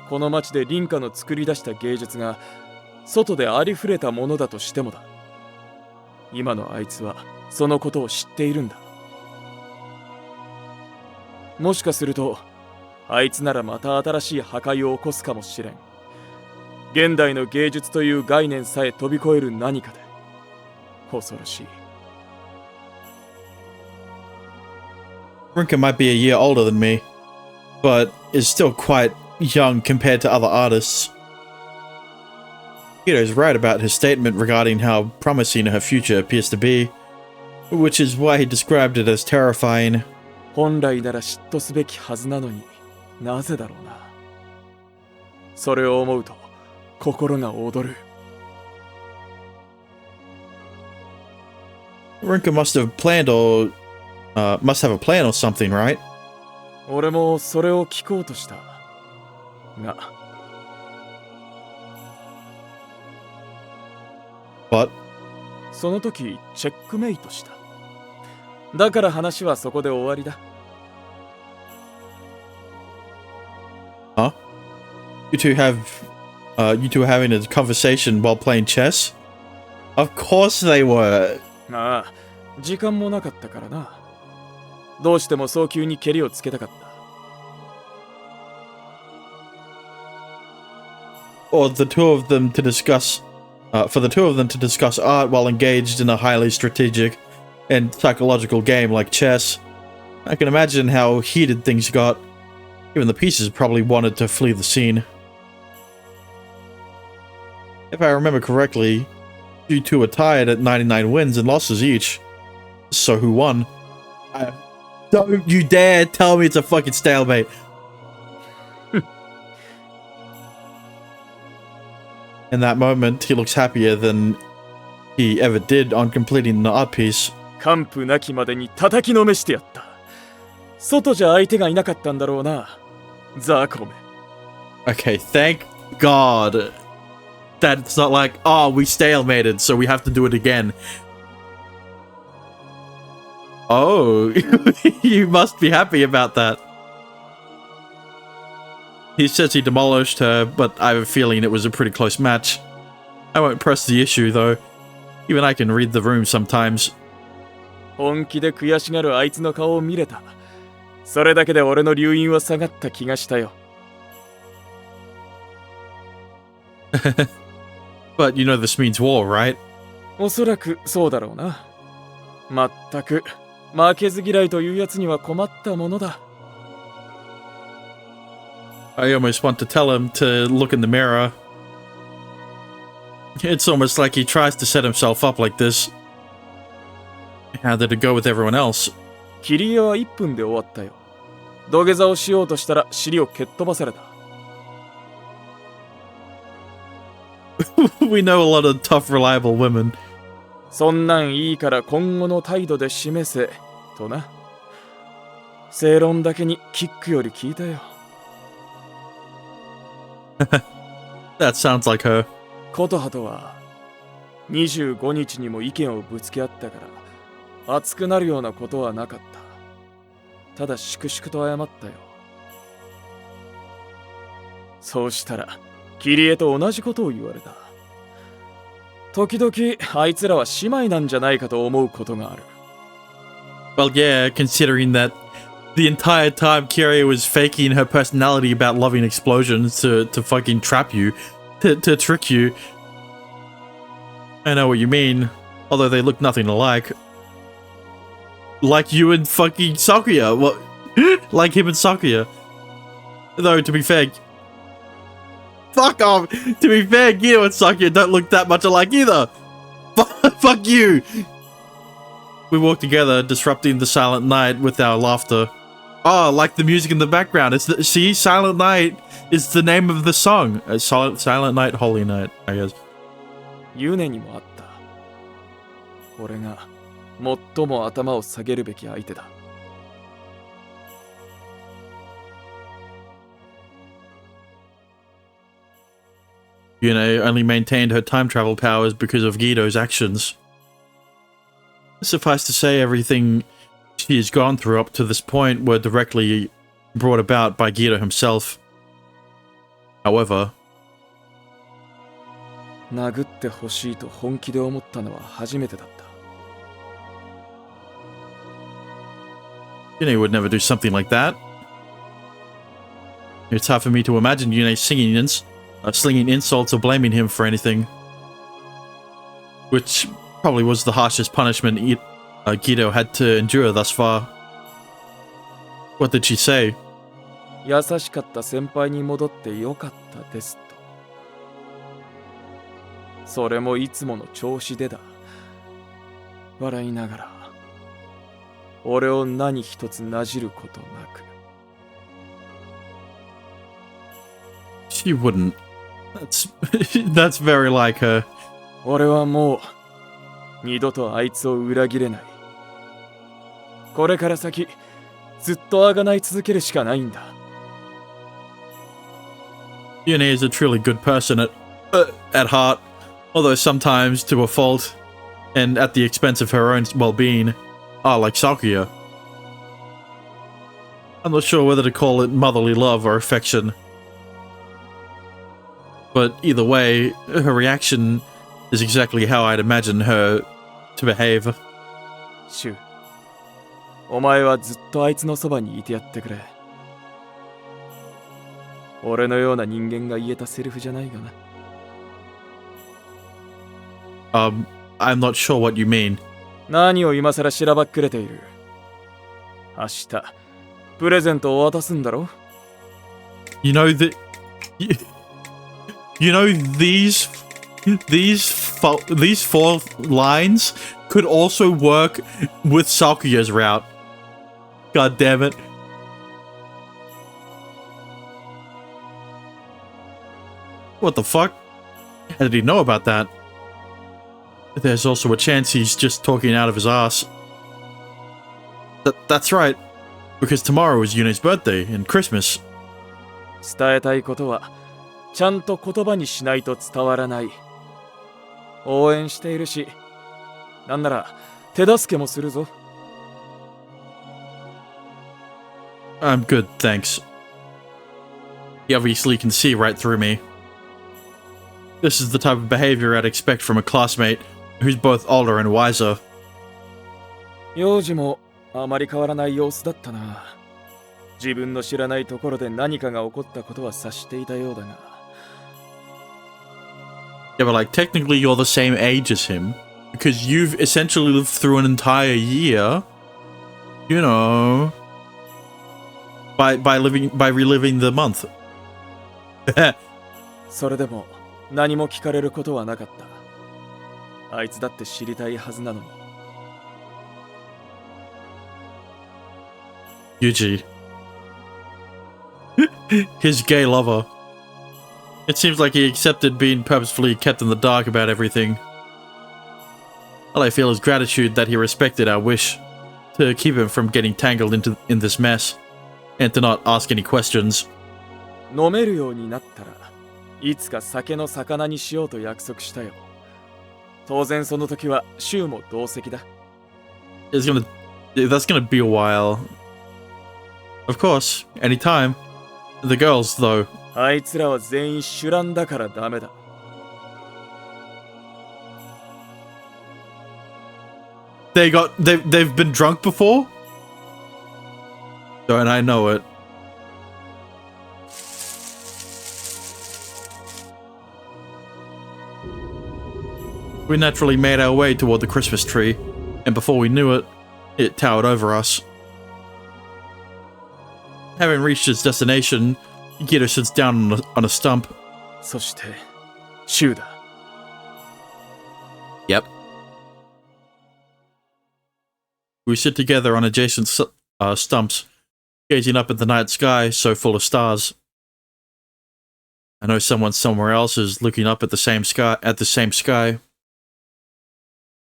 この町で林家の作り出した芸術が外でありふれたものだとしてもだ。今のあいつはそのことを知っているんだ。もしかするとあいつならまた新しい破壊を起こすかもしれん。現代の芸術という概念さえ飛び越える何かで恐ろしい。Rinka might be a year older than me, but is still quite young compared to other artists. Guido's right about his statement regarding how promising her future appears to be, which is why he described it as terrifying. 本来なら嫉妬すべきはずなのになぜだろうな。それを思うと心が躍る。Rinka must have a plan or something, right? 俺もそれを聞こうとしたが。But その時チェックメイトした。だから話はそこで終わりだ。Huh? You two were having a conversation while playing chess? Of course they were. ああ、時間もなかったからな。どうしても早急にケリをつけたかった。Or for the two of them to discuss art while engaged in a highly strategic and psychological game like chess. I can imagine how heated things got. Even the pieces probably wanted to flee the scene. If I remember correctly, you two were tied at 99 wins and losses each. So who won? Don't you dare tell me it's a fucking stalemate. In that moment, he looks happier than he ever did on completing the art piece. 完膚なきまでに叩きのめしてやった。外じゃ相手がいなかったんだろうな。ザコメ。Okay, thank God. That's not like, oh, we stalemated, so we have to do it again. Oh, you must be happy about that. He says he demolished her, but I have a feeling it was a pretty close match. I won't press the issue, though. Even I can read the room sometimes. 本気で悔しがるあいつの顔を見れた。それだけで俺の留飲は下がった気がしたよ。But you know this means war, right? おそらくそうだろうな。まったく負けず嫌いというやつには困ったものだ。I almost want to tell him to look in the mirror. It's almost like he tries to set himself up like this. How did it go with everyone else? 切り絵は1分で終わったよ。土下座をしようとしたら尻を蹴っ飛ばされた。We know a lot of tough, reliable women. そんなんいいから今後の態度で示せとな。正論だけにキックより聞いたよ。That sounds like her. 琴葉とは25日にも意見をぶつけ合ったから熱くなるようなことはなかった。ただ粛々と謝ったよ。そうしたらキリエと同じことを言われた。時々あいつらは姉妹なんじゃないかと思うことがある。 Well, yeah, considering that the entire time Kiria was faking her personality about loving explosions to fucking trap you, to trick you. I know what you mean, although they look nothing alike. Like you and fucking Sakuya. What? Like him and Sakuya. Though, to be fair... Fuck off! To be fair, Gino and Sakuya don't look that much alike either! Fuck you! We walk together, disrupting the silent night with our laughter. Oh, like the music in the background. See, Silent Night is the name of the song. Silent Night, Holy Night, I guess. ユネにもあった。俺が最も頭を下げるべき相手だ。Yune only maintained her time travel powers because of Guido's actions. Suffice to say, everything she has gone through up to this point were directly brought about by Guido himself. However, 殴ってほしいと本気で思ったのは初めてだった。Yune would never do something like that. It's hard for me to imagine Yune slinging insults or blaming him for anything. Which probably was the harshest punishment Guido had to endure thus far. What did she say? 優しかった先輩に戻ってよかったですと。それもいつもの調子でだ。笑いながら俺を何一つなじることなく。She wouldn't. That's very like her. 俺はもう二度とあいつを裏切れない。これから先ずっとあがない続けるしかないんだ。Yune is a truly good person at heart, although sometimes to a fault, and at the expense of her own well-being. Like Sakuya. I'm not sure whether to call it motherly love or affection. But either way, her reaction is exactly how I'd imagine her to behave. シュウ、お前はずっとあいつのそばにいてやってくれ。俺のような人間が言えたセリフじゃないがな。I'm not sure what you mean. 何を今さらしらばっくれている。明日プレゼントを渡すんだろ。 You know that... You know these four lines could also work with Sakuya's route. God damn it. What the fuck? How did he know about that? There's also a chance he's just talking out of his ass. That's right. Because tomorrow is Yune's birthday and Christmas. 伝えたいことはちゃんと言葉にしないと伝わらない。応援しているし、なんなら手助けもするぞ。I'm good, thanks. He obviously can see right through me. This is the type of behavior I'd expect from a classmate who's both older and wiser. 幼児もあまり変わらない様子だったな。自分の知らないところで何かが起こったことは察していたようだが。Yeah, but like technically you're the same age as him because you've essentially lived through an entire year, you know, by reliving the month. それでも何も聞かれることはなかった。あいつだって知りたいはずなのに。Yuji. His gay lover. It seems like he accepted being purposefully kept in the dark about everything. All I feel is gratitude that he respected our wish to keep him from getting tangled in this mess, and to not ask any questions. 飲めるようになったらいつか酒の魚にしようと約束したよ。当然その時はシュウも同席だ。That's gonna be a while. Of course, anytime. The girls, though. あいつらは全員酒乱だからダメだ。They've been drunk before? Don't I know it? We naturally made our way toward the Christmas tree, and before we knew it, it towered over us. Having reached its destination, Gito sits down on a stump. そしてシュウだ。Yep. We sit together on adjacent stumps, gazing up at the night sky so full of stars. I know someone somewhere else is looking up at the same sky.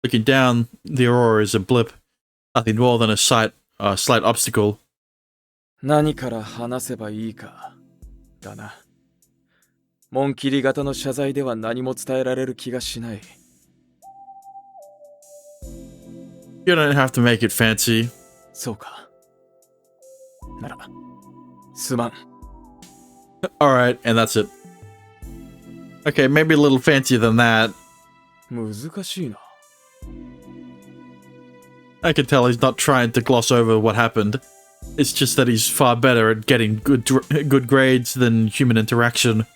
Looking down, the aurora is a blip, nothing more than a slight obstacle. 何から話せばいいかだな。紋切り型の謝罪では何も伝えられる気がしない。You don't have to make it fancy. そうか。なら、すまん。Alright, and that's it. Okay, maybe a little fancier than that. 難しいな。I can tell he's not trying to gloss over what happened. It's just that he's far better at getting good grades than human interaction.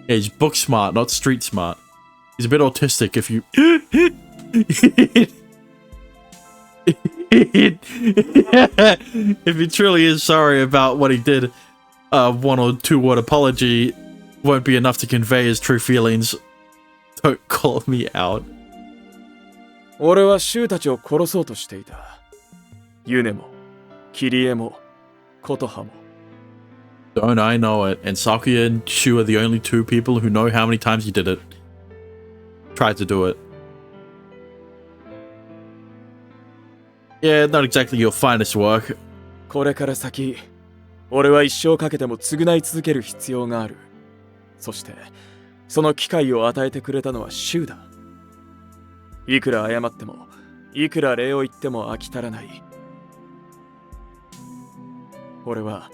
Yeah, he's book smart, not street smart. He's a bit autistic if you... If he truly is sorry about what he did, one or two word apology won't be enough to convey his true feelings. Don't call me out. 俺はシュウたちを殺そうとしていた。ユネも、キリエも、コトハも。Don't I know it? And Sakuya and Shu are the only two people who know how many times he did it. Tried to do it. Yeah, not exactly your finest work. これから先、俺は一生かけても償い続ける必要がある。そして、その機会を与えてくれたのはシュウだ。いくら謝っても、いくら礼を言っても飽き足らない。俺は、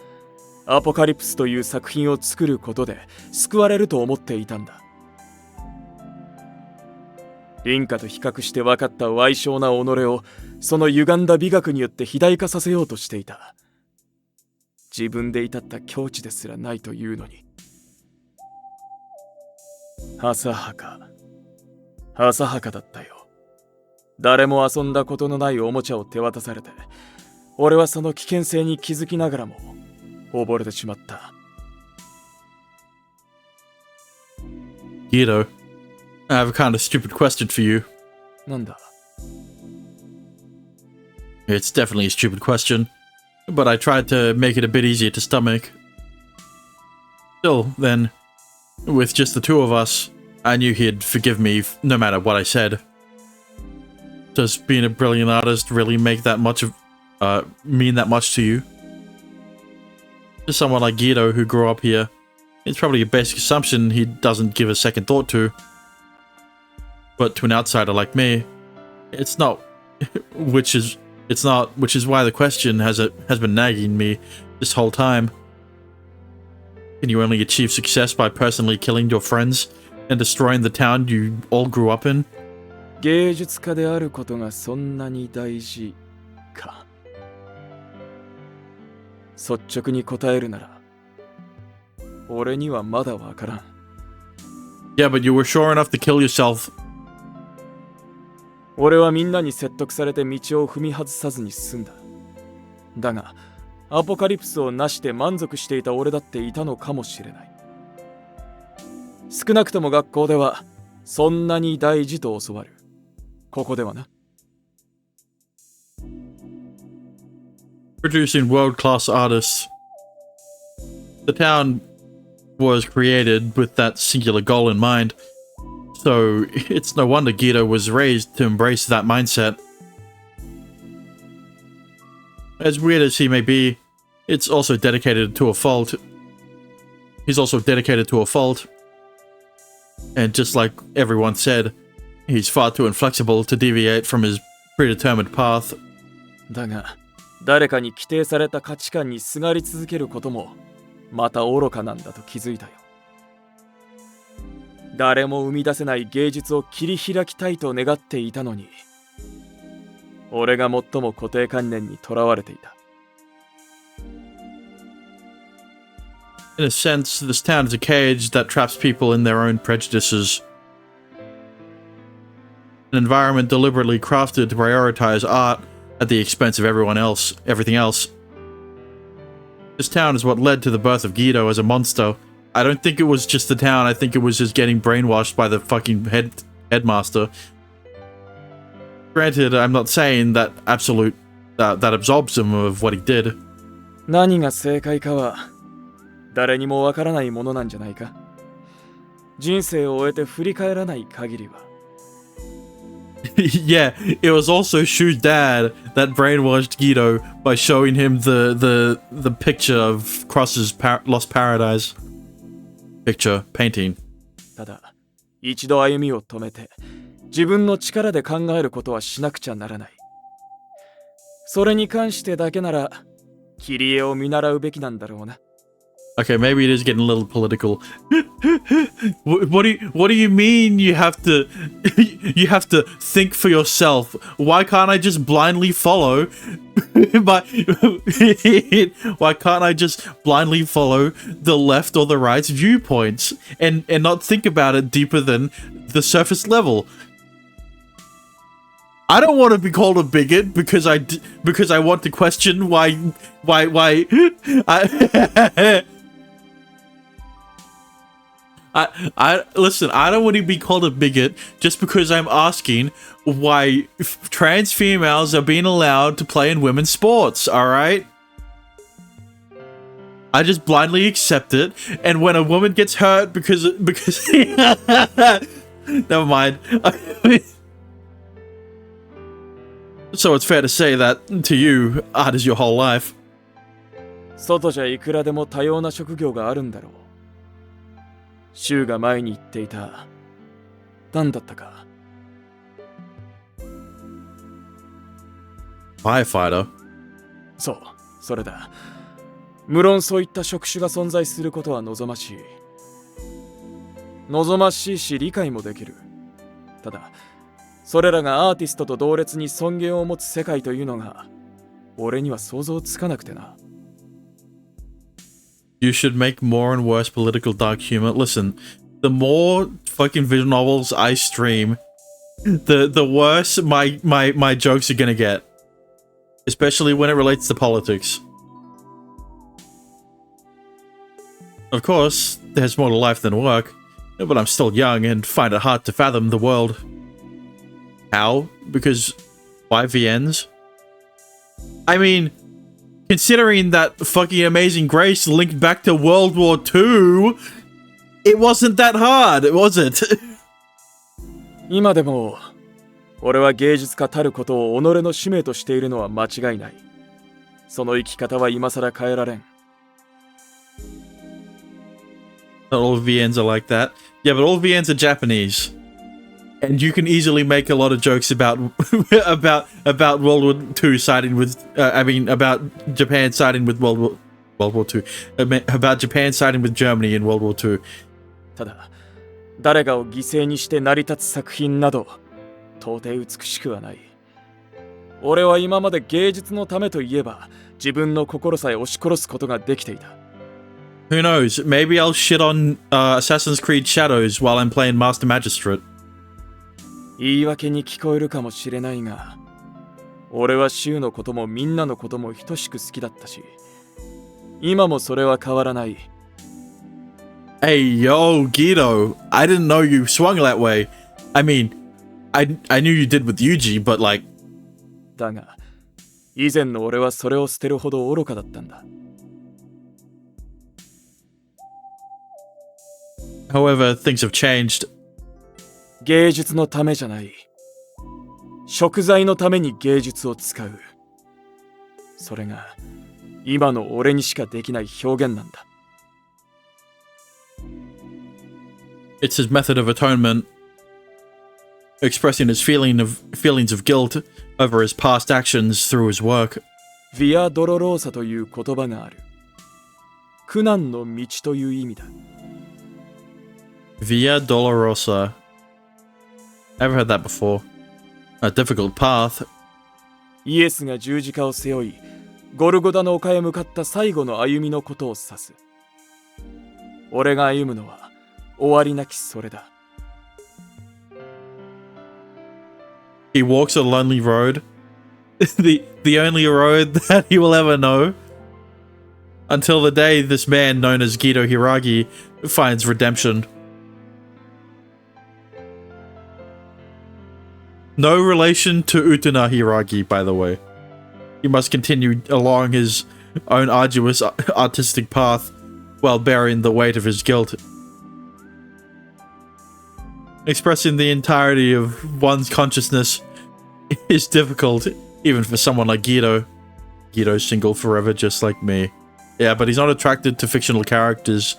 アポカリプスという作品を作ることで救われると思っていたんだ。凛花と比較して分かった歪小な己をその歪んだ美学によって肥大化させようとしていた。自分で至った境地ですらないというのに。浅はかだったよ。誰も遊んだことのないおもちゃを手渡されて、俺はその危険性に気づきながらも溺れてしまった。Gito, I have a kind of stupid question for you. なんだ? It's definitely a stupid question, but I tried to make it a bit easier to stomach. Still, then, with just the two of us, I knew he'd forgive me no matter what I said. Does being a brilliant artist really make that much of, mean that much to you? To someone like Gito who grew up here, it's probably a basic assumption he doesn't give a second thought to. But to an outsider like me, it's not, which is why the question has been nagging me this whole time. Can you only achieve success by personally killing your friends and destroying the town you all grew up in? 芸術家であることがそんなに大事か。率直に答えるなら、俺にはまだわからん。Yeah, but you were sure enough to kill yourself. 俺はみんなに説得されて道を踏み外さずに済んだ。だが、アポカリプスをなして満足していた俺だっていたのかもしれない。少なくとも学校では、そんなに大事と教わる。ここではな。Producing world-class artists. The town was created with that singular goal in mind. So it's no wonder Guido was raised to embrace that mindset. As weird as he may be, it's also dedicated to a fault. He's also dedicated to a fault. And just like everyone said, he's far too inflexible to deviate from his predetermined path. だが、誰かに規定された価値観にすがり続けることも、また愚かなんだと気づいたよ。誰も生み出せない芸術を切り開きたいと願っていたのに、俺が最も固定観念にとらわれていた。In a sense, this town is a cage that traps people in their own prejudices. An environment deliberately crafted to prioritize art at the expense of everything else. This town is what led to the birth of Guido as a monster. I don't think it was just the town, I think it was just getting brainwashed by the fucking headmaster. Granted, I'm not saying that that absolves him of what he did. 何が正解かは誰にもわからないものなんじゃないか。人生を終えて振り返らない限りは。Yeah, it was also Shu's dad that brainwashed Guido by showing him the picture of Cross's Lost Paradise painting. ただ、一度歩みを止めて、自分の力で考えることはしなくちゃならない。それに関してだけなら、切り絵を見習うべきなんだろうな。Okay, maybe it is getting a little political. What do you mean you have to think for yourself? Why can't I just blindly follow why can't I just blindly follow the left or the right's viewpoints and not think about it deeper than the surface level? I don't want to be called a bigot because I want to question why I listen, I don't want to be called a bigot just because I'm asking why trans females are being allowed to play in women's sports, alright? I just blindly accept it, and when a woman gets hurt because never mind. So it's fair to say that, to you, art is your whole life. 外じゃいくらでも多様な職業があるんだろう。シュウが前に言っていた、何だったか。Firefighter? そう、それだ。無論そういった職種が存在することは望ましい。望ましいし理解もできる。ただ、それらがアーティストと同列に尊厳を持つ世界というのが、俺には想像つかなくてな。You should make more and worse political dark humor. Listen, the more fucking visual novels I stream, the worse my jokes are gonna get. Especially when it relates to politics. Of course, there's more to life than work, but I'm still young and find it hard to fathom the world. How? Because why VNs? I mean, considering that fucking Amazing Grace linked back to World War II, it wasn't that hard, was it? 今でも、俺は芸術家たることを己の使命としているのは間違いない。その生き方は今更変えられん。Not all VNs are like that. Yeah, but all VNs are Japanese. And you can easily make a lot of jokes about about World War II siding with about Japan siding with World War II. About Japan siding with Germany in World War II. ただ、誰かを犠牲にして成り立つ作品など到底美しくはない。俺は今まで芸術のためといえば自分の心さえ押し殺すことができていた。Who knows? Maybe I'll shit on Assassin's Creed Shadows while I'm playing Master Magistrate. 言い訳に聞こえるかもしれないが、俺はシュウのこともみんなのことも等しく好きだったし、今もそれは変わらない。Hey, yo, Guido, I didn't know you swung that way. I mean, I knew you did with Yuji, but like... だが、以前の俺はそれを捨てるほど愚かだったんだ。However, things have changed. 芸術のためじゃない。食材のために芸術を使う。それが今の俺にしかできない表現なんだ。It's his method of atonement, expressing his feelings of guilt over his past actions through his work. ヴィア・ドロローサという言葉がある。苦難の道という意味だ。Via Dolorosa. Never heard that before. A difficult path. イエスが十字架を背負い、ゴルゴダの丘へ向かった最後の歩みのことを指す。俺が歩むのは終わりなきそれだ。He walks a lonely road. the only road that he will ever know. Until the day this man known as Guido Hiragi finds redemption. No relation to Utena Hiragi, by the way. He must continue along his own arduous artistic path while bearing the weight of his guilt. Expressing the entirety of one's consciousness is difficult, even for someone like Guido. Guido's single forever, just like me. Yeah, but he's not attracted to fictional characters.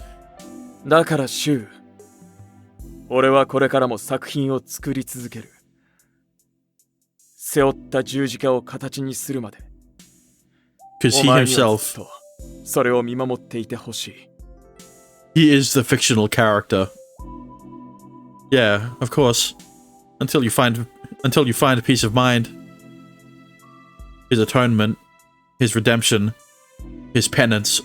だからシュウ、俺はこれからも作品を作り続ける。背負った十字架を形にするまで。 Because he お前には himself, ずっとそれを見守っていてほしい。he is the fictional character. Yeah, of course. Until you find peace of mind, his atonement, his redemption, his penance.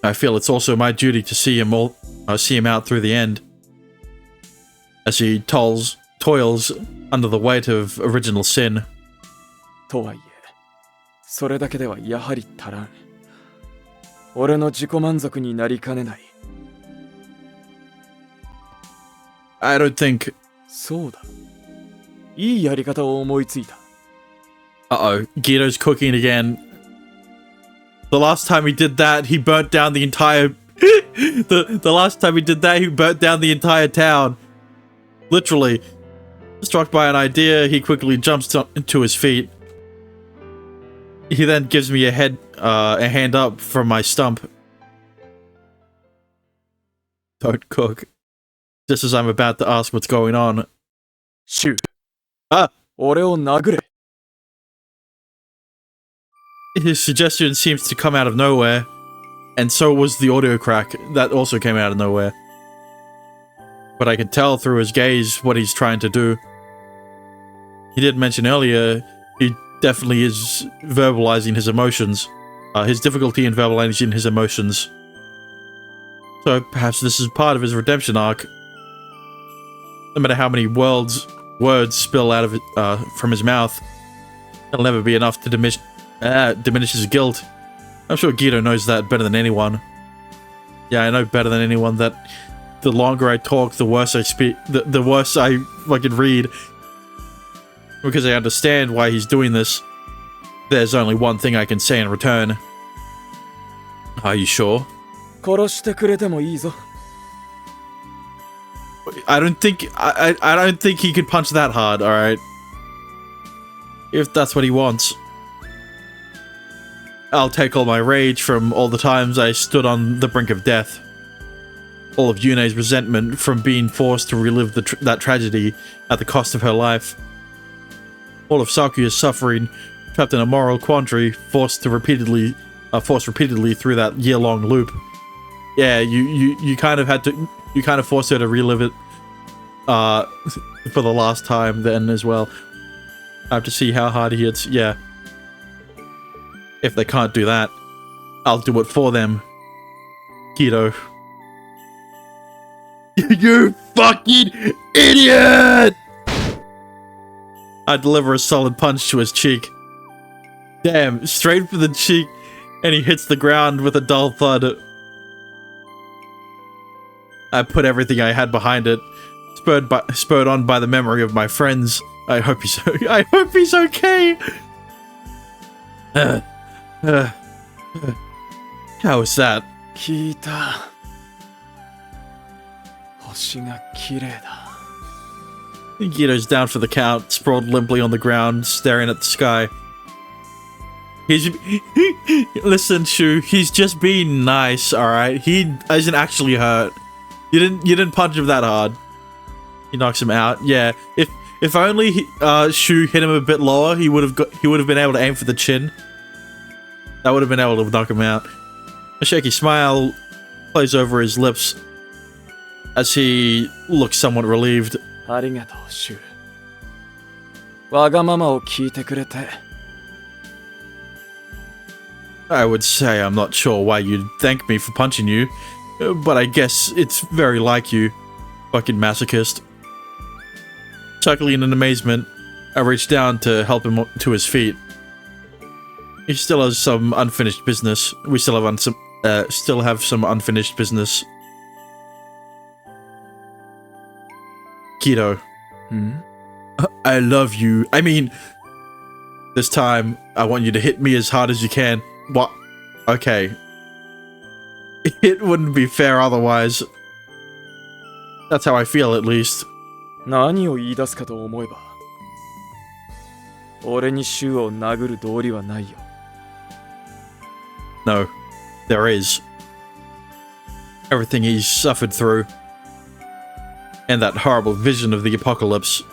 I feel it's also my duty to see him out through the end, as he toils under the weight of original sin. とはいえ、それだけではやはり足らん。俺の自己満足になりかねない。I don't think. そうだ。いいやり方を思いついた。Uh-oh, Guido's cooking again. The last time he did that, he burnt down the entire... the last time he did that, he burnt down the entire town. Literally. Struck by an idea, he quickly jumps to his feet. He then gives me a hand up from my stump. Don't cook. Just as I'm about to ask what's going on. シュウ、Ah! 俺を殴れ。His suggestion seems to come out of nowhere, and so was the audio crack. That also came out of nowhere. But I can tell through his gaze what he's trying to do. He did mention earlier, he definitely is verbalizing his emotions. His difficulty in verbalizing his emotions. So perhaps this is part of his redemption arc. No matter how many words spill out of it, from his mouth, it'll never be enough to diminish his guilt. I'm sure Guido knows that better than anyone. Yeah, I know better than anyone that the longer I talk, the worse I speak, the worse I fucking read. Because I understand why he's doing this. There's only one thing I can say in return. Are you sure? 殺してくれてもいいぞ。I don't think he could punch that hard, alright? If that's what he wants. I'll take all my rage from all the times I stood on the brink of death. All of Yune's resentment from being forced to relive that tragedy at the cost of her life. All of Sakuya's suffering, trapped in a moral quandary, forced repeatedly through that year-long loop. Yeah, you kind of forced her to relive it for the last time then as well. I have to see how hard he hits. Yeah. If they can't do that, I'll do it for them. Guido. You fucking idiot! I deliver a solid punch to his cheek. Damn, straight for the cheek, and he hits the ground with a dull thud. I put everything I had behind it, spurred on by the memory of my friends. I hope he's okay. How was that? 聞いた。星が綺麗だ。Gito's down for the count, sprawled limply on the ground, staring at the sky. Listen, Shu, he's just being nice, alright? He isn't actually hurt. You didn't punch him that hard. He knocks him out. Yeah, if only Shu hit him a bit lower, he would have been able to aim for the chin. That would have been able to knock him out. A shaky smile plays over his lips as he looks somewhat relieved. ありがとう、シュウ。わがままを聞いてくれて。I would say I'm not sure why you'd thank me for punching you, but I guess it's very like you, fucking masochist. Chuckling in amazement, I reach down to help him to his feet. He still has some unfinished business. We still have some unfinished business. Gito. I love you. I mean, this time, I want you to hit me as hard as you can. What? Okay. It wouldn't be fair otherwise. That's how I feel, at least. 何を言い出すかと思えば。俺にシュウを殴る道理はないよ。No, there is. Everything he's suffered through. And that horrible vision of the apocalypse.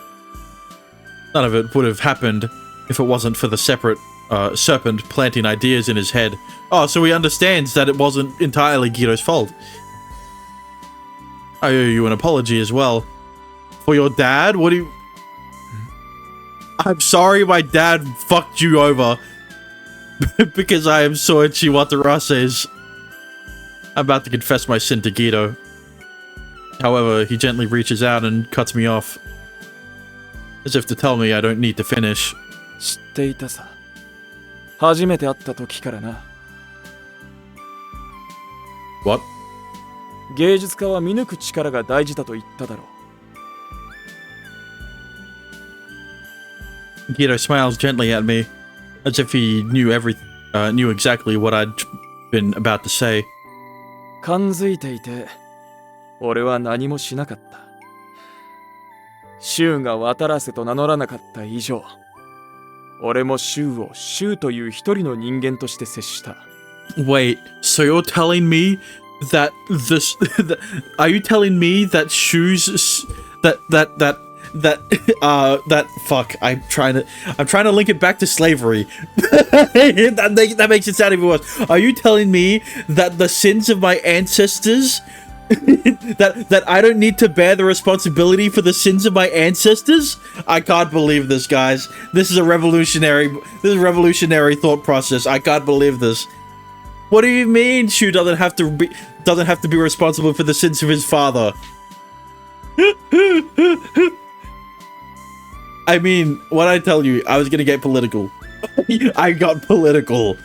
None of it would have happened if it wasn't for the serpent planting ideas in his head. Oh, so he understands that it wasn't entirely Gito's fault. I owe you an apology as well. For your dad? What do you... I'm sorry my dad fucked you over. Because I am Soichi Watarase's. I'm about to confess my sin to Gito. However, he gently reaches out and cuts me off. As if to tell me I don't need to finish. 知っていたさ。初めて会った時からな。What? 芸術家は見抜く力が大事だと言っただろう。Gito smiles gently at me, as if he knew exactly what I'd been about to say. 感づいていて、俺は何もしなかった。シュウが渡らせと名乗らなかった以上、俺もシュウをシュウという一人の人間として接した。Wait, so you're telling me that this... are you telling me that shoes... that fuck, I'm trying to link it back to slavery. that makes it sound even worse. Are you telling me that the sins of my ancestors that I don't need to bear the responsibility for the sins of my ancestors? I can't believe this, guys. This is a revolutionary thought process. I can't believe this. What do you mean Shu doesn't have to be responsible for the sins of his father? I mean, what I tell you, I was gonna get political. I got political.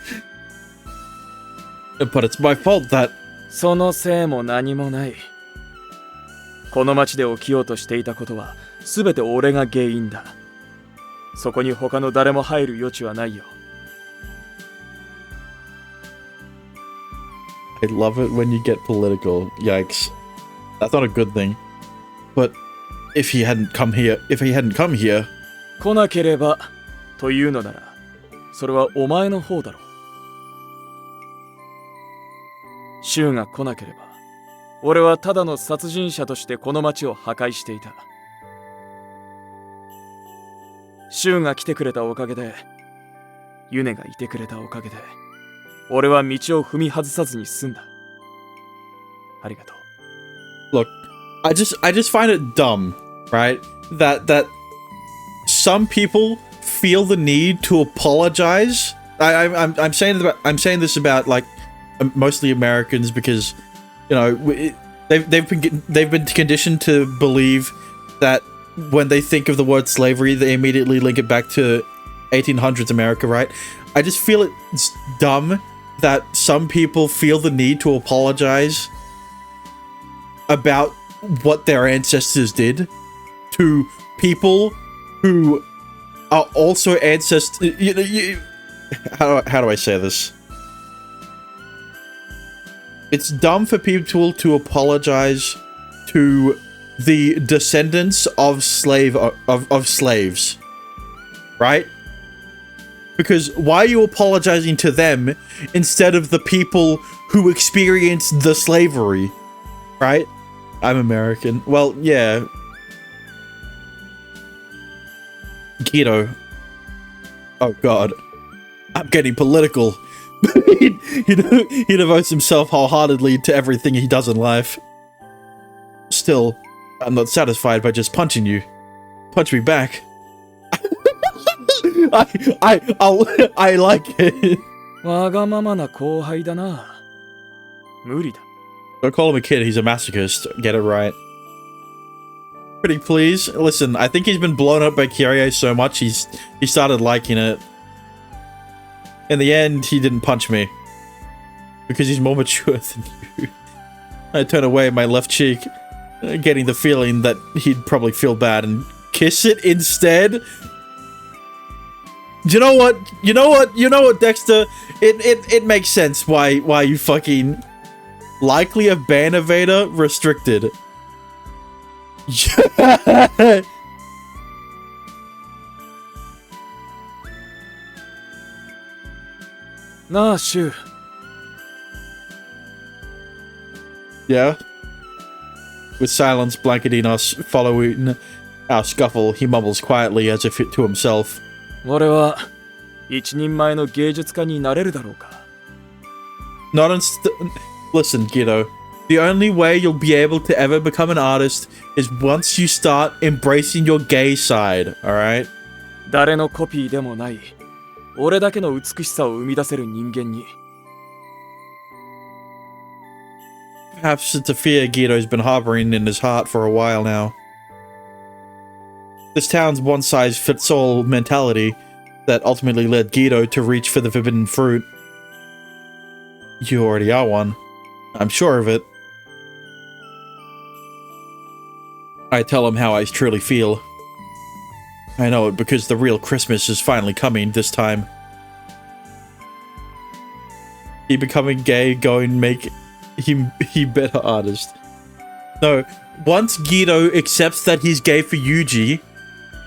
But it's my fault that... そのせいも何もない。この町で起きようとしていたことは全て俺が原因だ。そこに他の誰も入る余地はないよ。I love it when you get political. Yikes. That's not a good thing. But if he hadn't come here... 来なければというのなら、それはお前の方だろう。シュウが来なければ、俺はただの殺人者としてこの町を破壊していた。シュウが来てくれたおかげで、ユネがいてくれたおかげで、俺は道を踏み外さずに済んだ。ありがとう。Look, I just find it dumb, right? That some people feel the need to apologize. I'm saying this about like mostly Americans because, you know, they've been conditioned to believe that when they think of the word slavery, they immediately link it back to 1800s America, right? I just feel it's dumb that some people feel the need to apologize about what their ancestors did to people who are also ancestors. How do I say this? It's dumb for people to apologize to the descendants of slaves, right? Because why are you apologizing to them instead of the people who experienced the slavery, right? I'm American. Well, yeah. Guido. Oh god. I'm getting political. he devotes himself wholeheartedly to everything he does in life. Still, I'm not satisfied by just punching you. Punch me back. I like it. わがままな後輩だな。無理だ。 Don't call him a kid, he's a masochist. Get it right. Pretty please. Listen, I think he's been blown up by Kyrie so much he started liking it. In the end, he didn't punch me. Because he's more mature than you. I turn away my left cheek, getting the feeling that he'd probably feel bad and kiss it instead. You know what? You know what, Dexter? It makes sense why you fucking likely a ban evader restricted. Na, Shu. Yeah. With silence blanketing us following our scuffle, he mumbles quietly as if to himself. 俺は一人前の芸術家になれるだろうか。 Listen, Guido. The only way you'll be able to ever become an artist is once you start embracing your gay side, alright? 誰のコピーでもない。俺だけの美しさを生み出せる人間に。 Perhaps it's a fear Guido's been harboring in his heart for a while now. This town's one-size-fits-all mentality that ultimately led Guido to reach for the forbidden fruit. You already are one. I'm sure of it. I tell him how I truly feel. I know it because the real Christmas is finally coming this time. He becoming gay going make he better artist. No, once Guido accepts that he's gay for Yuji,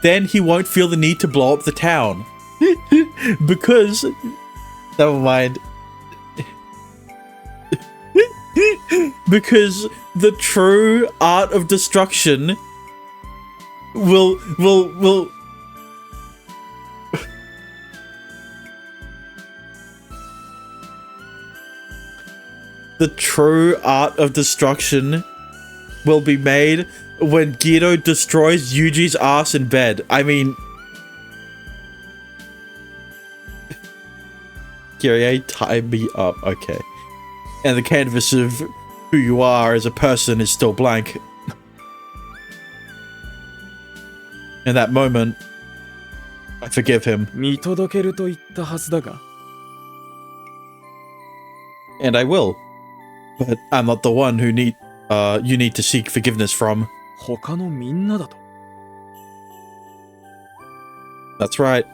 then he won't feel the need to blow up the town. Because... Never mind. Because the true art of destruction will the true art of destruction will be made when Guido destroys Yuji's ass in bed. I mean... Kyrie, tie me up. Okay. And the canvas of who you are as a person is still blank. In that moment, I forgive him. 見届けると言ったはずだが。 And I will. But I'm not the one who you need to seek forgiveness from. 他のみんなだと。 That's right.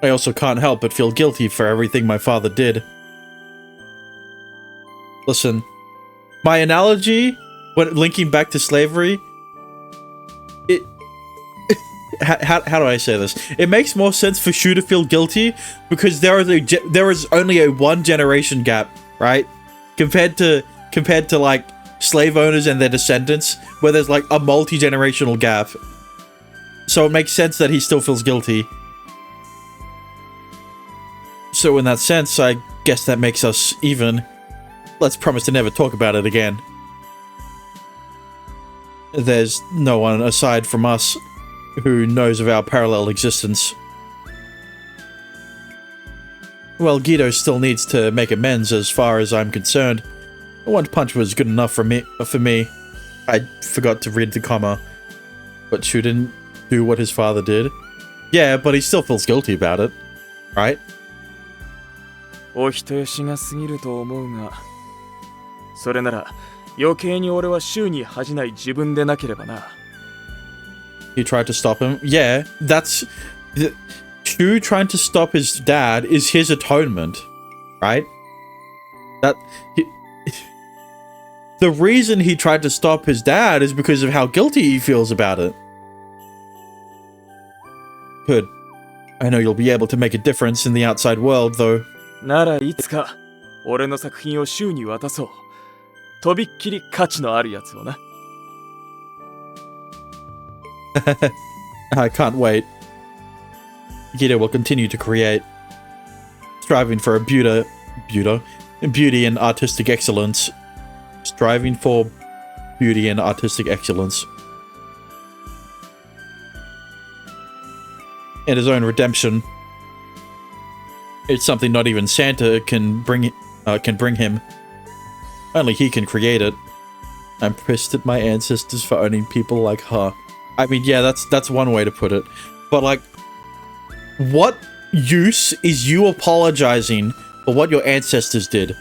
I also can't help but feel guilty for everything my father did. Listen, my analogy, when linking back to slavery, it... how do I say this? It makes more sense for Shu to feel guilty because there is only a one generation gap, right? Compared to like slave owners and their descendants, where there's like a multi-generational gap. So it makes sense that he still feels guilty. So in that sense, I guess that makes us even. Let's promise to never talk about it again. There's no one aside from us who knows of our parallel existence. Well, Guido still needs to make amends as far as I'm concerned. One punch was good enough for me. I forgot to read the comma. But Shu didn't do what his father did. Yeah, but he still feels guilty about it. Right? お人よしが過ぎると思うが、それなら余計に俺は週に恥じない自分でなければな。 He tried to stop him. Yeah, that's... Shu trying to stop his dad is his atonement. Right? the reason he tried to stop his dad is because of how guilty he feels about it. Good. I know you'll be able to make a difference in the outside world, though. ならいつか俺の作品を柊に渡そう。とびっきり価値のあるやつをな。I can't wait. Gita will continue to create, striving for beauty and artistic excellence. Striving for beauty and artistic excellence. And his own redemption. It's something not even Santa can bring him. Only he can create it. I'm pissed at my ancestors for owning people like her. I mean, yeah, that's one way to put it. But like, what use is you apologizing for what your ancestors did?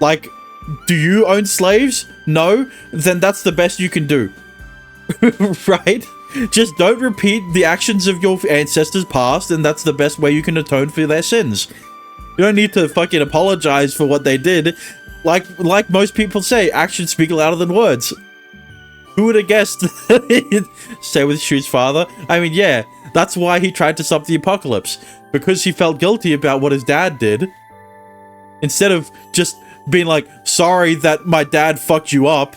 Like, do you own slaves? No? Then that's the best you can do. Right? Just don't repeat the actions of your ancestors past, and that's the best way you can atone for their sins. You don't need to fucking apologize for what they did. Like most people say, actions speak louder than words. Who would have guessed? Stay with Shu's father? I mean, yeah, that's why he tried to stop the apocalypse. Because he felt guilty about what his dad did. Instead of just being like, sorry that my dad fucked you up,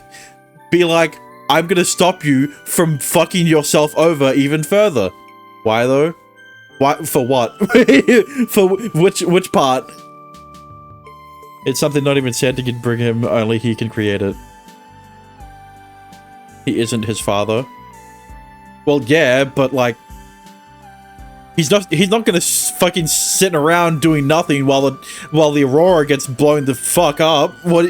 be like, I'm gonna stop you from fucking yourself over even further. Why though? Why? For what? For which part? It's something not even Santa can bring him, only he can create it. He isn't his father. Well, yeah, but like, he's not gonna fucking sit around doing nothing while the Aurora gets blown the fuck up. What?